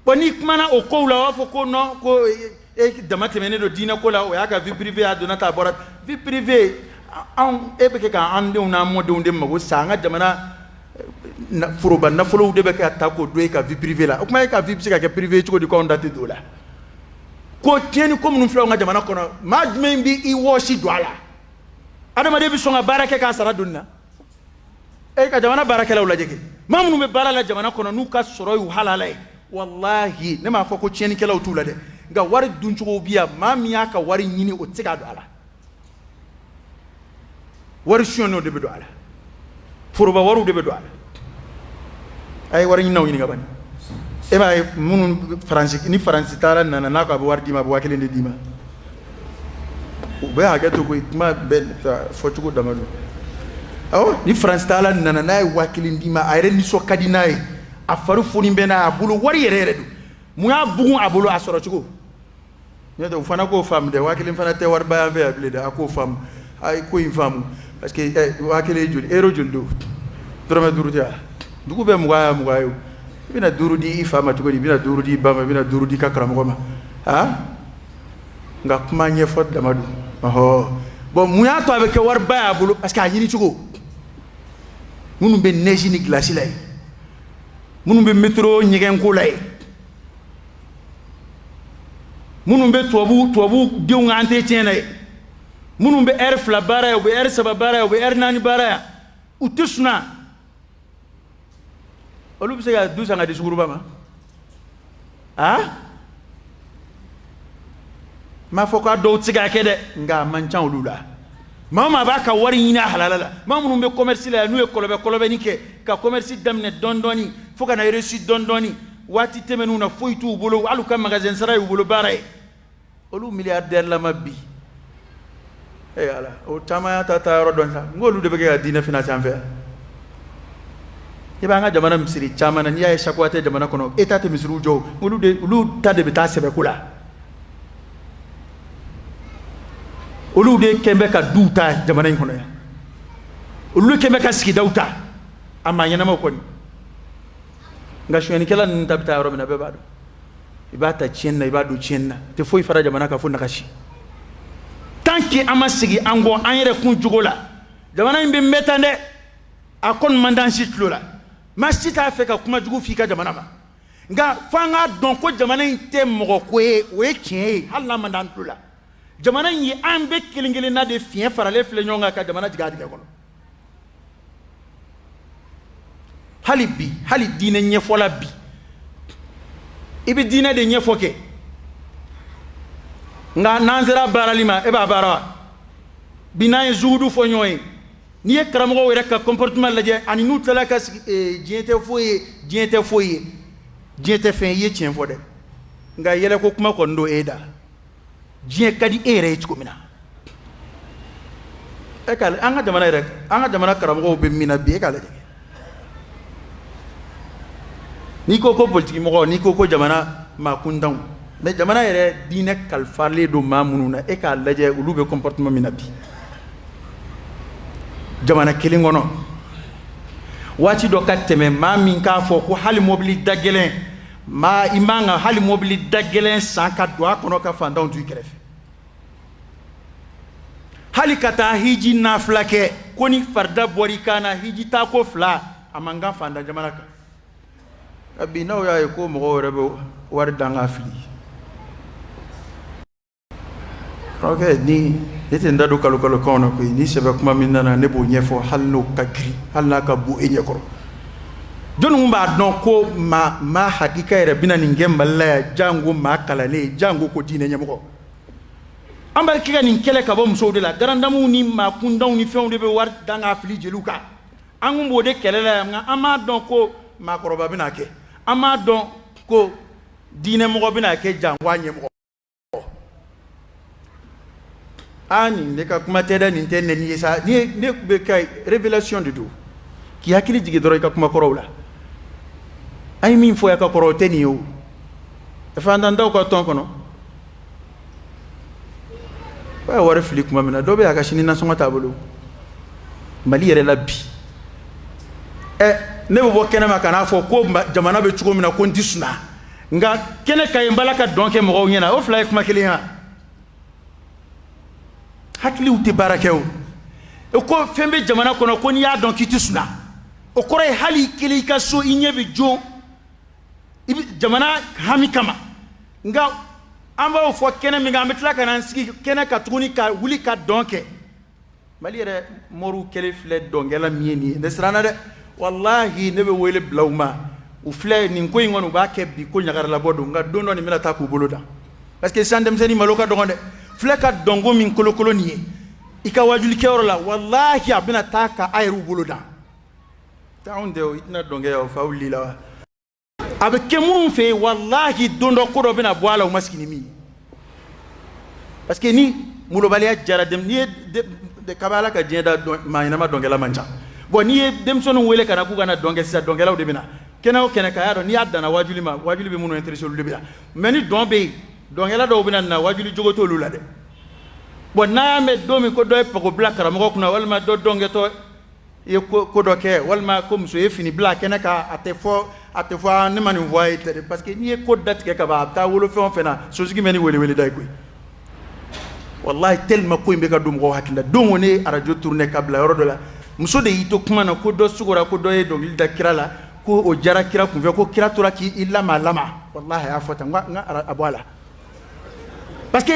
bon n'i kumana o kow la o b'a fɔ ko non ko e dama tɛmɛnen don diinɛ ko la o y'a ka vie privée a donna ta bɔra vie privée anw e bɛ kɛ k'an denw n'an mɔdenw de mago sa an ka jamana foroba nafolow de bɛ kɛ ka ta k'o don e ka vie privée la o kuma e ka vie bɛ se ka kɛ privée cogo di ko anw da tɛ don o la ko tiɲɛni ko minnu filɛ anw ka jamana kɔnɔ maa jumɛn bɛ i wɔsi don a la adamaden bɛ sɔn ka baara kɛ k'a sara donni na e ka jamana baarakɛlaw lajɛ kɛ maa minnu bɛ baara la jamana kɔnɔ n'u ka sɔrɔ y'u halala ye wallahi ne m'a fɔ ko tiɲɛnikɛlaw t'u la dɛ nka wari duncogo bi yan maa min y'a ka wari ɲini o tɛ se k'a don a la wari suɲɛnenw de bɛ don a la foroba wariw de bɛ don a la a ye wari ɲininaw ɲini ka ban e b'a ye minnu faransi ni faransi taara nana n'a ko a bɛ wari d'i ma a bɛ 1000 de d'i ma u bɛ hakɛ to koyi kuma bɛɛ fɔcogo dama don awɔ ni faransi taara nana n'a ye 1000 d'i ma a yɛrɛ nisɔn ka di n'a ye a fari foni bɛ n'a ye a bolo wari yɛrɛ yɛrɛ don mun y'a bugun a bolo a sɔrɔ cogo n'o tɛ u fana k'o faamu dɛ 1000 fana tɛ wari ba yan fɛ yan bilen dɛ a k'o faamu a ye ko in faamu parce que 1000 ye joli euro joli don dɔrɔmɛ 5 tɛ wa dugu bɛɛ 20 ye o i bɛna 5 di i fa ma cogo di i bɛna 5 di i ba ma i bɛna 5 di i ka karamɔgɔ ma nka kuma ɲɛfɔ dama don bon mun y'a to a bɛ kɛ wari ba y'a bolo parce que a ɲini cogo minnu bɛ neige ni glace la yen minnu bɛ métro ɲɛgɛn ko la ye minnu bɛ tubabu denw ka entretien na ye minnu bɛ heure 2 baara ye u bɛ heure 3 baara ye u bɛ heure 4 baara ye u tɛ suna olu bɛ se ka du san ka di suguruba ma m'a fɔ k'a dɔw tɛ se k'a kɛ dɛ nka a man ca olu la maa maa b'a ka wari ɲini a halala la maa minnu bɛ commerce la n'u ye kɔlɔbɛni kɛ ka commerce daminɛ dɔɔni fo ka na réussite dɔɔni waati tɛmɛn'u na foyi t'u bolo hali u ka magasin sara y'u bolo baara ye olu milliardaire lama bi ala o caman y'a ta yɔrɔ dɔn sa n k'olu de bɛ kɛ ka diinɛ finance an fɛ yan i b'an ka jamana misiri caman na n'i y'a ye chaque fois tɛ jamana kɔnɔ État tɛ misiriw jɔ olu ta de bɛ taa sɛbɛko la olu de kɛn bɛ ka duw ta jamana in kɔnɔ yan olu kɛn bɛ ka sigidaw ta a maa ɲɛnamaw kɔni nka sonyɛnikɛla ninnu ta bɛ taa yɔrɔ min na bɛɛ b'a dɔn i b'a ta tiɲɛni na i b'a don tiɲɛni na tɛ foyi fara jamana kan fo nagasi tant que an ma segin an kɔ an yɛrɛ kun jogo la jamana in bɛ mɛn tan dɛ a kɔni man d'an si tulo la maa si t'a fɛ ka kuma jugu f'i ka jamana ma nka fo an k'a dɔn ko jamana in tɛ mɔgɔ ko ye o ye tiɲɛ ye hali n'a man d'an tulo la jamana in ye an bɛɛ kelen kelenna de fiɲɛ faralen filɛ ɲɔgɔn kan ka jamana jigin a dingɛ kɔnɔ hali bi hali diinɛ ɲɛfɔla bi i bɛ diinɛ de ɲɛfɔ kɛ nka n'an sera baarali ma e b'a baara wa bi n'an ye zuhudu fɔ ɲɔgɔn ye n'i ye karamɔgɔw yɛrɛ ka comportement lajɛ ani n'u tilala ka sigi diɲɛ tɛ foyi ye diɲɛ tɛ foyi ye diɲɛ tɛ fɛn i ye tiɲɛ fɔ dɛ nka yɛlɛko kuma kɔni don e da diɲɛ ka di e yɛrɛ ye cogo min na e ka an ka jamana karamɔgɔw bɛ min na bi e k'a lajɛ n'i ko ko politique mɔgɔ n'i ko ko jamana maa kuntanw mais jamana yɛrɛ diinɛ kalifalen don maa minnu na e k'a lajɛ olu bɛ comportement min na bi jamana kelen kɔnɔ waati dɔ ka tɛmɛ maa min k'a fɔ ko hali mobili da gɛlɛn i man ka hali mobili da gɛlɛn san ka don a kɔnɔ ka fantanw to i kɛrɛfɛ hali ka taa hiji nafila kɛ ko ni farida bɔr'i kan na hiji taa ko 2 a man kan fantan jamana kan bi n'aw y'a ye ko mɔgɔw yɛrɛ bɛ wari dan ka fili karamɔgɔkɛ ni ne tɛ n da don kalo-kalokanw na koyi ni sɛbɛ kuma min nana ne b'o ɲɛfɔ hali n'o ka girin hali n'a ka bon e ɲɛkɔrɔ jɔnni b'a dɔn ko maa hakika yɛrɛ bɛna nin kɛ Mali la yan jango maa kalannen jango ko diinɛ ɲɛmɔgɔ an bɛ kɛ ka nin kɛlɛ ka bɔ musow de la garandamuw ni maa kundanw ni fɛnw de bɛ wari dan ka fili jeliw kan an kun b'o de kɛlɛ la yan nka an m'a dɔn ko maakɔrɔba bɛna kɛ an m'a dɔn ko diinɛmɔgɔ bɛna kɛ jango a ɲɛmɔgɔ nin ne ka kuma tɛ dɛ nin tɛ nɛni ye sa ne bɛ ka révélation de don k'i hakili jigin dɔrɔn i ka kuma kɔrɔw la an ye min fɔ a ka kɔrɔ o tɛ nin ye o fantantaw ka tɔn kɔnɔ o ye wari fili kuma min na dɔ bɛ a ka sini nasɔngɔ t'a bolo Mali yɛrɛ la bi ne bɛ bɔ kɛnɛma ka n'a fɔ ko jamana bɛ cogo min na ko n tɛ suna nka kɛnɛ ka ɲi n bala ka dɔn kɛ mɔgɔw ɲɛna o 2 ye kuma kelen ye hakiliw tɛ baara kɛ o ko fɛn bɛ jamana kɔnɔ ko n'i y'a dɔn k'i tɛ suna o kɔrɔ ye hali kelen i ka so i ɲɛ bɛ jo i bɛ jamana hami kama nka an b'o fɔ kɛnɛ min kan an bɛ tila ka n'an sigi kɛnɛ ka tuguni ka wuli ka dɔn kɛ Mali yɛrɛ mɔriw kɛlen filɛ dɔnkɛla min ye nin ye ne siranna dɛ walahi ne bɛ wele bila u ma u filɛ nin ko in kɔni u b'a kɛ bi ko ɲagaralabɔ don nka don dɔ nin bɛna taa k'u bolo dan parce que sisan denmisɛnnin malo ka dɔgɔn dɛ filɛ ka dɔnko min kolokolo nin ye i ka wajulikɛyɔrɔ la walahi a bɛna taa ka a yɛrɛw bolo dan anw tɛ o i tɛna dɔnkɛ yan o fa wulila la wa a bɛ kɛ minnu fɛ yen walahi don dɔ ko dɔ bɛna bɔ a la u ma sigi ni min ye parce que ni molobaliya jara n'i ye kaba ala ka diɲɛ da maa ɲɛnama dɔnkɛla man ca bon n'i ye denmisɛnninw wele ka na k'u ka na dɔnkɛ sisan dɔnkɛlaw de bɛ na kɛnɛ o kɛnɛ k'a y'a dɔn n'i y'a danna wajuli ma wajuli bɛ minnu intéressé olu de bɛ na mais ni dɔn bɛ yen dɔnkɛla dɔw bɛ na wajuli jogo t'olu la dɛ bon n'a y'a mɛn don min ko dɔ ye pago bila karamɔgɔ kunna walima dɔ dɔnkɛtɔ ye ko dɔ kɛ walima ko muso ye fini bila kɛnɛ kan a tɛ fɔ ne ma nin fɔ a ye tɛ parce que n'i ye ko datigɛ ka ban a bɛ taa wolo fɛn o fɛn na sosigi bɛ ni welewele da ye koyi wallahi tellement ko in bɛ ka don mɔgɔw hakili la don o ne ye radio tourné ka bila yɔrɔ dɔ la muso de y'i to kuma na ko dɔ sugora ko dɔ ye dɔnkili da kira la ko o jara kira kun fɛ ko kira tora k'i lama wallahi a fɔ tan a bɔ a la parce que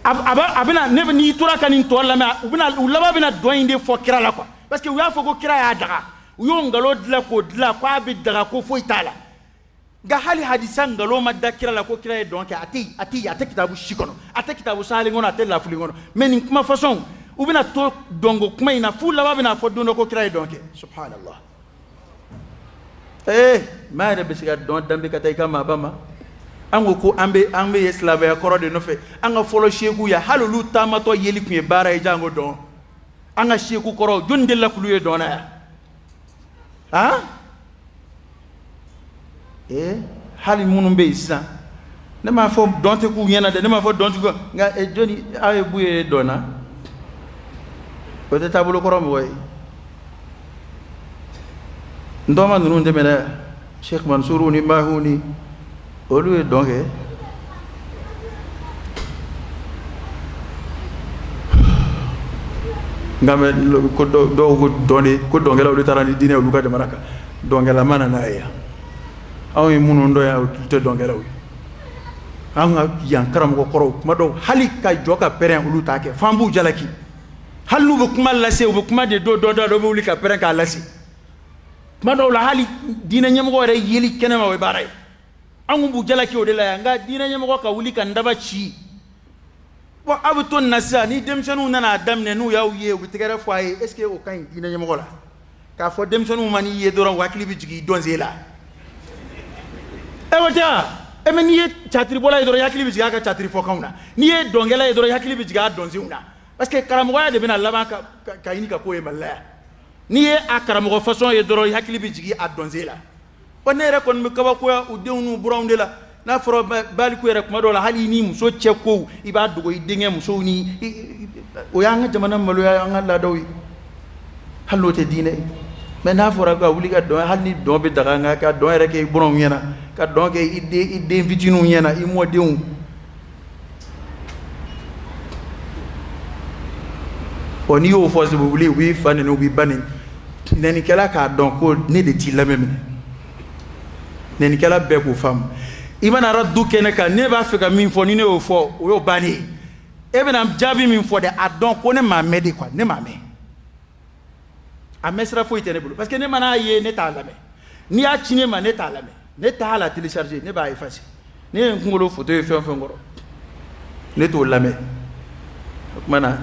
a bɛna ne n'i tora ka nin tɔ lamɛn u laban bɛna dɔn in de fɔ kira la quoi parce que u y'a fɔ ko kira y'a daga u y'o nkalon dilan k'o dilan k'a bɛ daga ko foyi t'a la nka hali hadisa nkalon ma da kira la ko kira ye dɔn kɛ a tɛ kitabu si kɔnɔ a tɛ kitabu sahalen kɔnɔ a tɛ lafili kɔnɔ mais nin kuma fasɔn u bɛna to dɔnko kuma in na f'u laban bɛna fɔ don dɔ ko kira ye dɔn kɛ subhanallah maa yɛrɛ bɛ se ka dɔn danbe ka taa i ka maaba ma an ko an bɛ silamɛya kɔrɔ de nɔfɛ an ka fɔlɔ seku ya hali olu taamatɔ yeli tun ye baara ye janko dɔn an ka seku kɔrɔ jɔnni delila k'olu ye dɔn na yan hali minnu bɛ yen sisan ne m'a fɔ dɔn tɛ k'u ɲɛna dɛ ne m'a fɔ dɔn tɛ k'u nka jɔnni aw ye bu ye dɔn na o tɛ taabolo kɔrɔ mɔgɔ ye n dɔgɔma ninnu tɛmɛna Sheikh Mansuru ni Mahu ni olu ye dɔn kɛ nka mɛ ko dɔw ko dɔn de ko dɔnkɛlaw de taara ni diinɛ olu ka jamana kan dɔnkɛla ma na n'a ye yan anw ye minnu dɔn yan olu tɛ dɔnkɛlaw ye an ka yan karamɔgɔ kɔrɔw kuma dɔw hali ka jɔ ka pɛrɛn olu t'a kɛ f'an b'u jalaki hali n'u bɛ kuma lase u bɛ kuma de dɔ bɛ wuli ka pɛrɛn k'a lase kuma dɔw la hali diinɛ ɲɛmɔgɔ yɛrɛ yeli kɛnɛma o ye baara ye an b'u jalaki o de la yan nka diinɛ ɲɛmɔgɔ ka wuli ka n daba ci bon aw bɛ to nin na sisan ni denmisɛnninw nana daminɛ n'u y'aw ye u bɛ tɛgɛrɛ fɔ a ye est ce que o ka ɲi diinɛ ɲɛmɔgɔ la k'a fɔ denmisɛnninw ma n'i ye dɔrɔn u hakili bɛ jigin i dɔnze la o tɛ wa mɛ n'i ye catiribɔla ye dɔrɔn i hakili bɛ jigin a ka catiri fɔkanw na n'i ye dɔnkɛla ye dɔrɔn i hakili bɛ jigin a dɔnzenw na parce que karamɔgɔya de bɛna laban ka ɲini ka k'o ye Mali la yan n'i ye a karamɔgɔ fasɔn ye dɔrɔn i hakili bɛ jigin a dɔnze la bon ne yɛrɛ kɔni bɛ kabakoya u denw n'u buranw de la n'a fɔra baliku yɛrɛ kuma dɔw la hali ni muso cɛ kow i b'a dogo i denkɛ musow ni o y'an ka jamana maloya an ka laadaw ye hali n'o tɛ diinɛ mais n'a fɔra ka wuli ka dɔn hali ni dɔn bɛ daga nka ka dɔn yɛrɛ kɛ i buranw ɲɛna ka dɔn kɛ i den fitininw ɲɛna i mɔdenw ɔ n'i y'o fɔ u bɛ wuli u b'i fa neni u b'i ba neni nɛnikɛla k'a dɔn ko ne de t'i lamɛn minɛ nɛnikɛla bɛɛ k'o faamu i mana radu kɛnɛ kan ne b'a fɛ ka min fɔ ni ne y'o fɔ o y'o bannen ye e bɛna jaabi min fɔ dɛ a dɔn ko ne m'a mɛn de quoi ne m'a mɛn a mɛn sira foyi tɛ ne bolo parce que ne mana ye ne t'a lamɛn n'i y'a ci ne ma ne t'a lamɛn ne t'a la télécharger ne b'a effacer ne ye n kunkolo photo ye fɛn o fɛn kɔrɔ ne t'o lamɛn o tuma na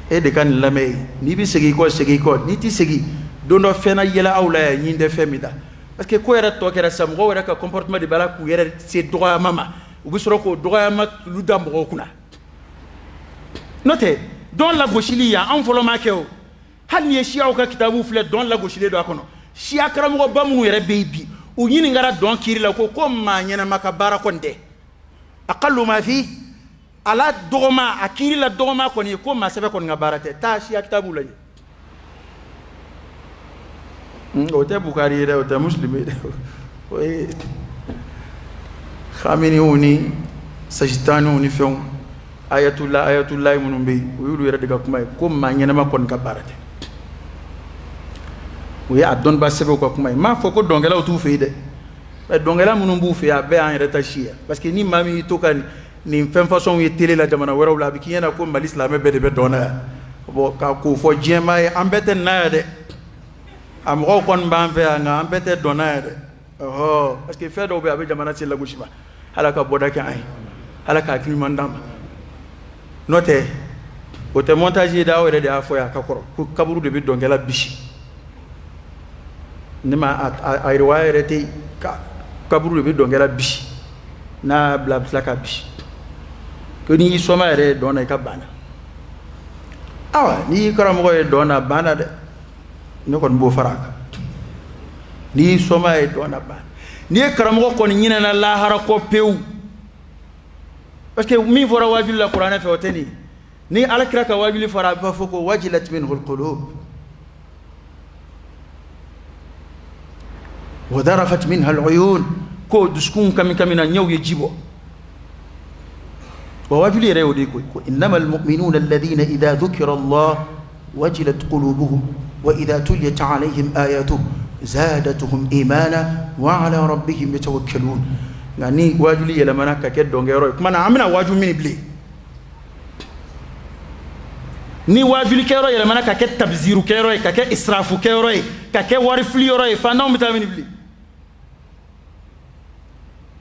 e de ka nin lamɛn ye n'i bɛ segin i kɔ segin i kɔ n'i tɛ segin don dɔ fɛn na yɛlɛ aw la yan ɲin tɛ fɛn min da parce que ko yɛrɛ tɔ kɛra sa mɔgɔw yɛrɛ ka comportement de b'a la k'u yɛrɛ se dɔgɔyama ma u bɛ sɔrɔ k'o dɔgɔyama olu da mɔgɔw kunna n'o tɛ dɔn lagosili yan anw fɔlɔ ma kɛ o hali ni ye siyaw ka kitabu filɛ dɔn lagosilen don a kɔnɔ siya karamɔgɔba minnu yɛrɛ bɛ yen bi u ɲininkara dɔn kiri la ko maa ɲɛnama ka baara kɔni tɛ aqallu ma fi ala dɔgɔma a kiri la dɔgɔma kɔni ye ko maa sɛbɛ kɔni ka baara tɛ taa siya kitabu lajɛ o tɛ Bukari ye dɛ o tɛ Muslim ye dɛ o ye Khameneiw ni Sajistaniw ni fɛnw ayatulahi minnu bɛ yen o y'olu yɛrɛ de ka kuma ye ko maa ɲɛnama kɔni ka baara tɛ o ye a dɔnniba sɛbɛw ka kuma ye n m'a fɔ ko dɔnkɛlaw t'u fɛ yen dɛ mais dɔnkɛla minnu b'u fɛ yen a bɛɛ y'an yɛrɛ ta si ye parce que ni maa min y'i to ka nin fɛn fasɔnw ye télé la jamana wɛrɛw la a bɛ k'i ɲɛna ko Mali silamɛ bɛɛ de bɛ dɔn na yan bon k'o fɔ diɲɛmaa ye an bɛɛ tɛ nin na yan dɛ a mɔgɔw kɔni b'an fɛ yan nka an bɛɛ tɛ dɔn na yan dɛ ɔhɔ parce que fɛn dɔw bɛ yen a bɛ jamana se lagosi ma ala ka bɔda kɛ an ye ala ka hakili ɲuman d'an ma n'o tɛ o tɛ montage ye dɛ aw yɛrɛ de y'a fɔ yan a ka kɔrɔ ko kaburu de bɛ dɔnkɛla bisi ne ma a yiriwa yɛrɛ tɛ yen kaburu de bɛ dɔnkɛla bisi n'a y'a bila a bɛ tila ka bisi ko n'i y'i sɔnma yɛrɛ ye dɔn na i ka banna awa n'i y'i karamɔgɔ ye dɔn na banna dɛ ne kɔni b'o fara a kan n'i y'i sɔnma ye dɔn na banna n'i ye karamɔgɔ kɔni ɲinɛna lahara kɔ pewu parce que min fɔra wajuli la kuranɛ fɛ o tɛ nin ni alakira ka wajuli fɔra a b'a fɔ ko wajilat minhul qulub wa darafat minha al-uyun ko dusukun kami na ɲɛw ye ji bɔ wa wajuli yɛrɛ y'o de ko innama al-mu'minuna alladhina idha dhukira Allah wajilat qulubuhum wa idha tuliyat alayhim ayatuhu زادتهم إيمانا وعلى ربهم يتوكلون يعني واجلي لما نكاكد دونغيروي كما نعمنا واجو مني بلي ni wajuli kero yele mana kake tabziru kero kake israfu kero kake warifli yoro fanda mutamini bli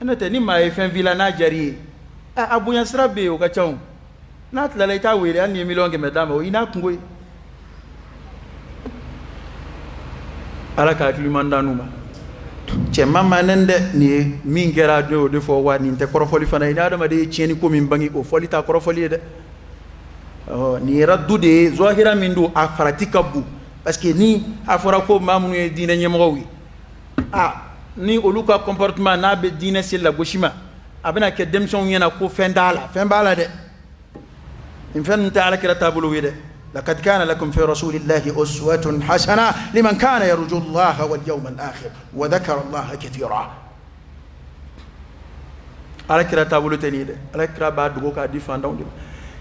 anata ni ma fen villa na jari abu yansra be o ka chaw na tla lay ta wele an yemi longe medama o ina kungoy ala ka klimandanuma che mama nende ni mingera do de fo wani te korofoli fana ina dama de cieni ko min bangi ko foli ta korofoli de ni raddu de zahira min do a faratika bu parce que ni afora ko mamnu e dina nyemrowi ni oluka comportement na be dina c'est la goshima abena ke demson yena ko fendala de in fen ta'ala kira tabulu wede laqad kana lakum fi rasulillahi uswatun hasana liman kana yarju allaha wal yawmal akhir wa dhakara allaha katira ala kira tabulu tenide ala kira ba dugo ka difanda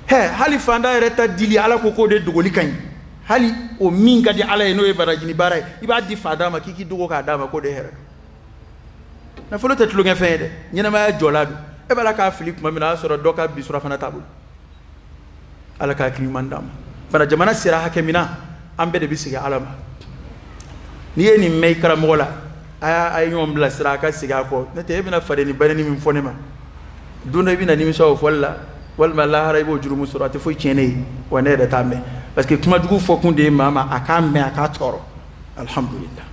he hali fanda reta dili ala ko de dugoli kan hali o minga di ala no e barajini baray iba di fada ma kiki dugo ka dama ko de here na folo te tulunga fende nyina ma joladu e bala ka filip ma mina soro doka bi sura fana tabu ala ka kli mandam fana jamana sira hakemina ambe de bisiga alama ni eni me kara mola ay ñom la sira ka siga ko ne te bina fade ni barani min fonema duna bina ni mi so folla wal ma la haraybo jurumu surati fo ciene wane da tambe parce que kuma dugu fo kunde mama akame aka toro alhamdulillah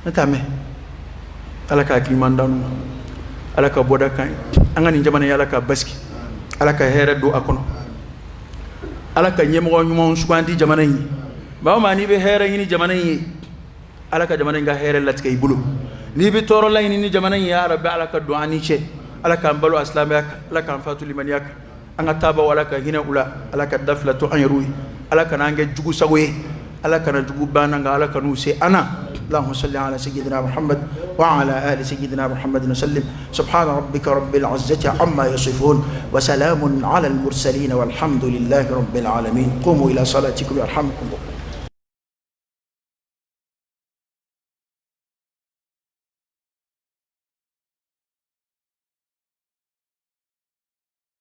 natame ala ka kimandanu ala ka boda kan angani jamana yala ka baski ala ka here do akono ala ka nyemo nyumo sukandi jamana yi ba ma ni be here yi ni jamana yi ala ka jamana nga here latkay bulu ni be toro lay ni jamana yi ya rabbi ala ka duani che ala ka mbalo aslamiyak ala ka fatu limaniyak anga taba wala ka hina ula ala ka daflatu an yarui ala ka nange jugu sagoye ala ka na jugu bananga ala ka nu se ana اللهم صل على سيدنا محمد وعلى آل سيدنا محمد وسلم سبحان ربك رب العزة عما يصفون وسلام على المرسلين والحمد لله رب العالمين قوموا إلى صلاتكم يرحمكم الله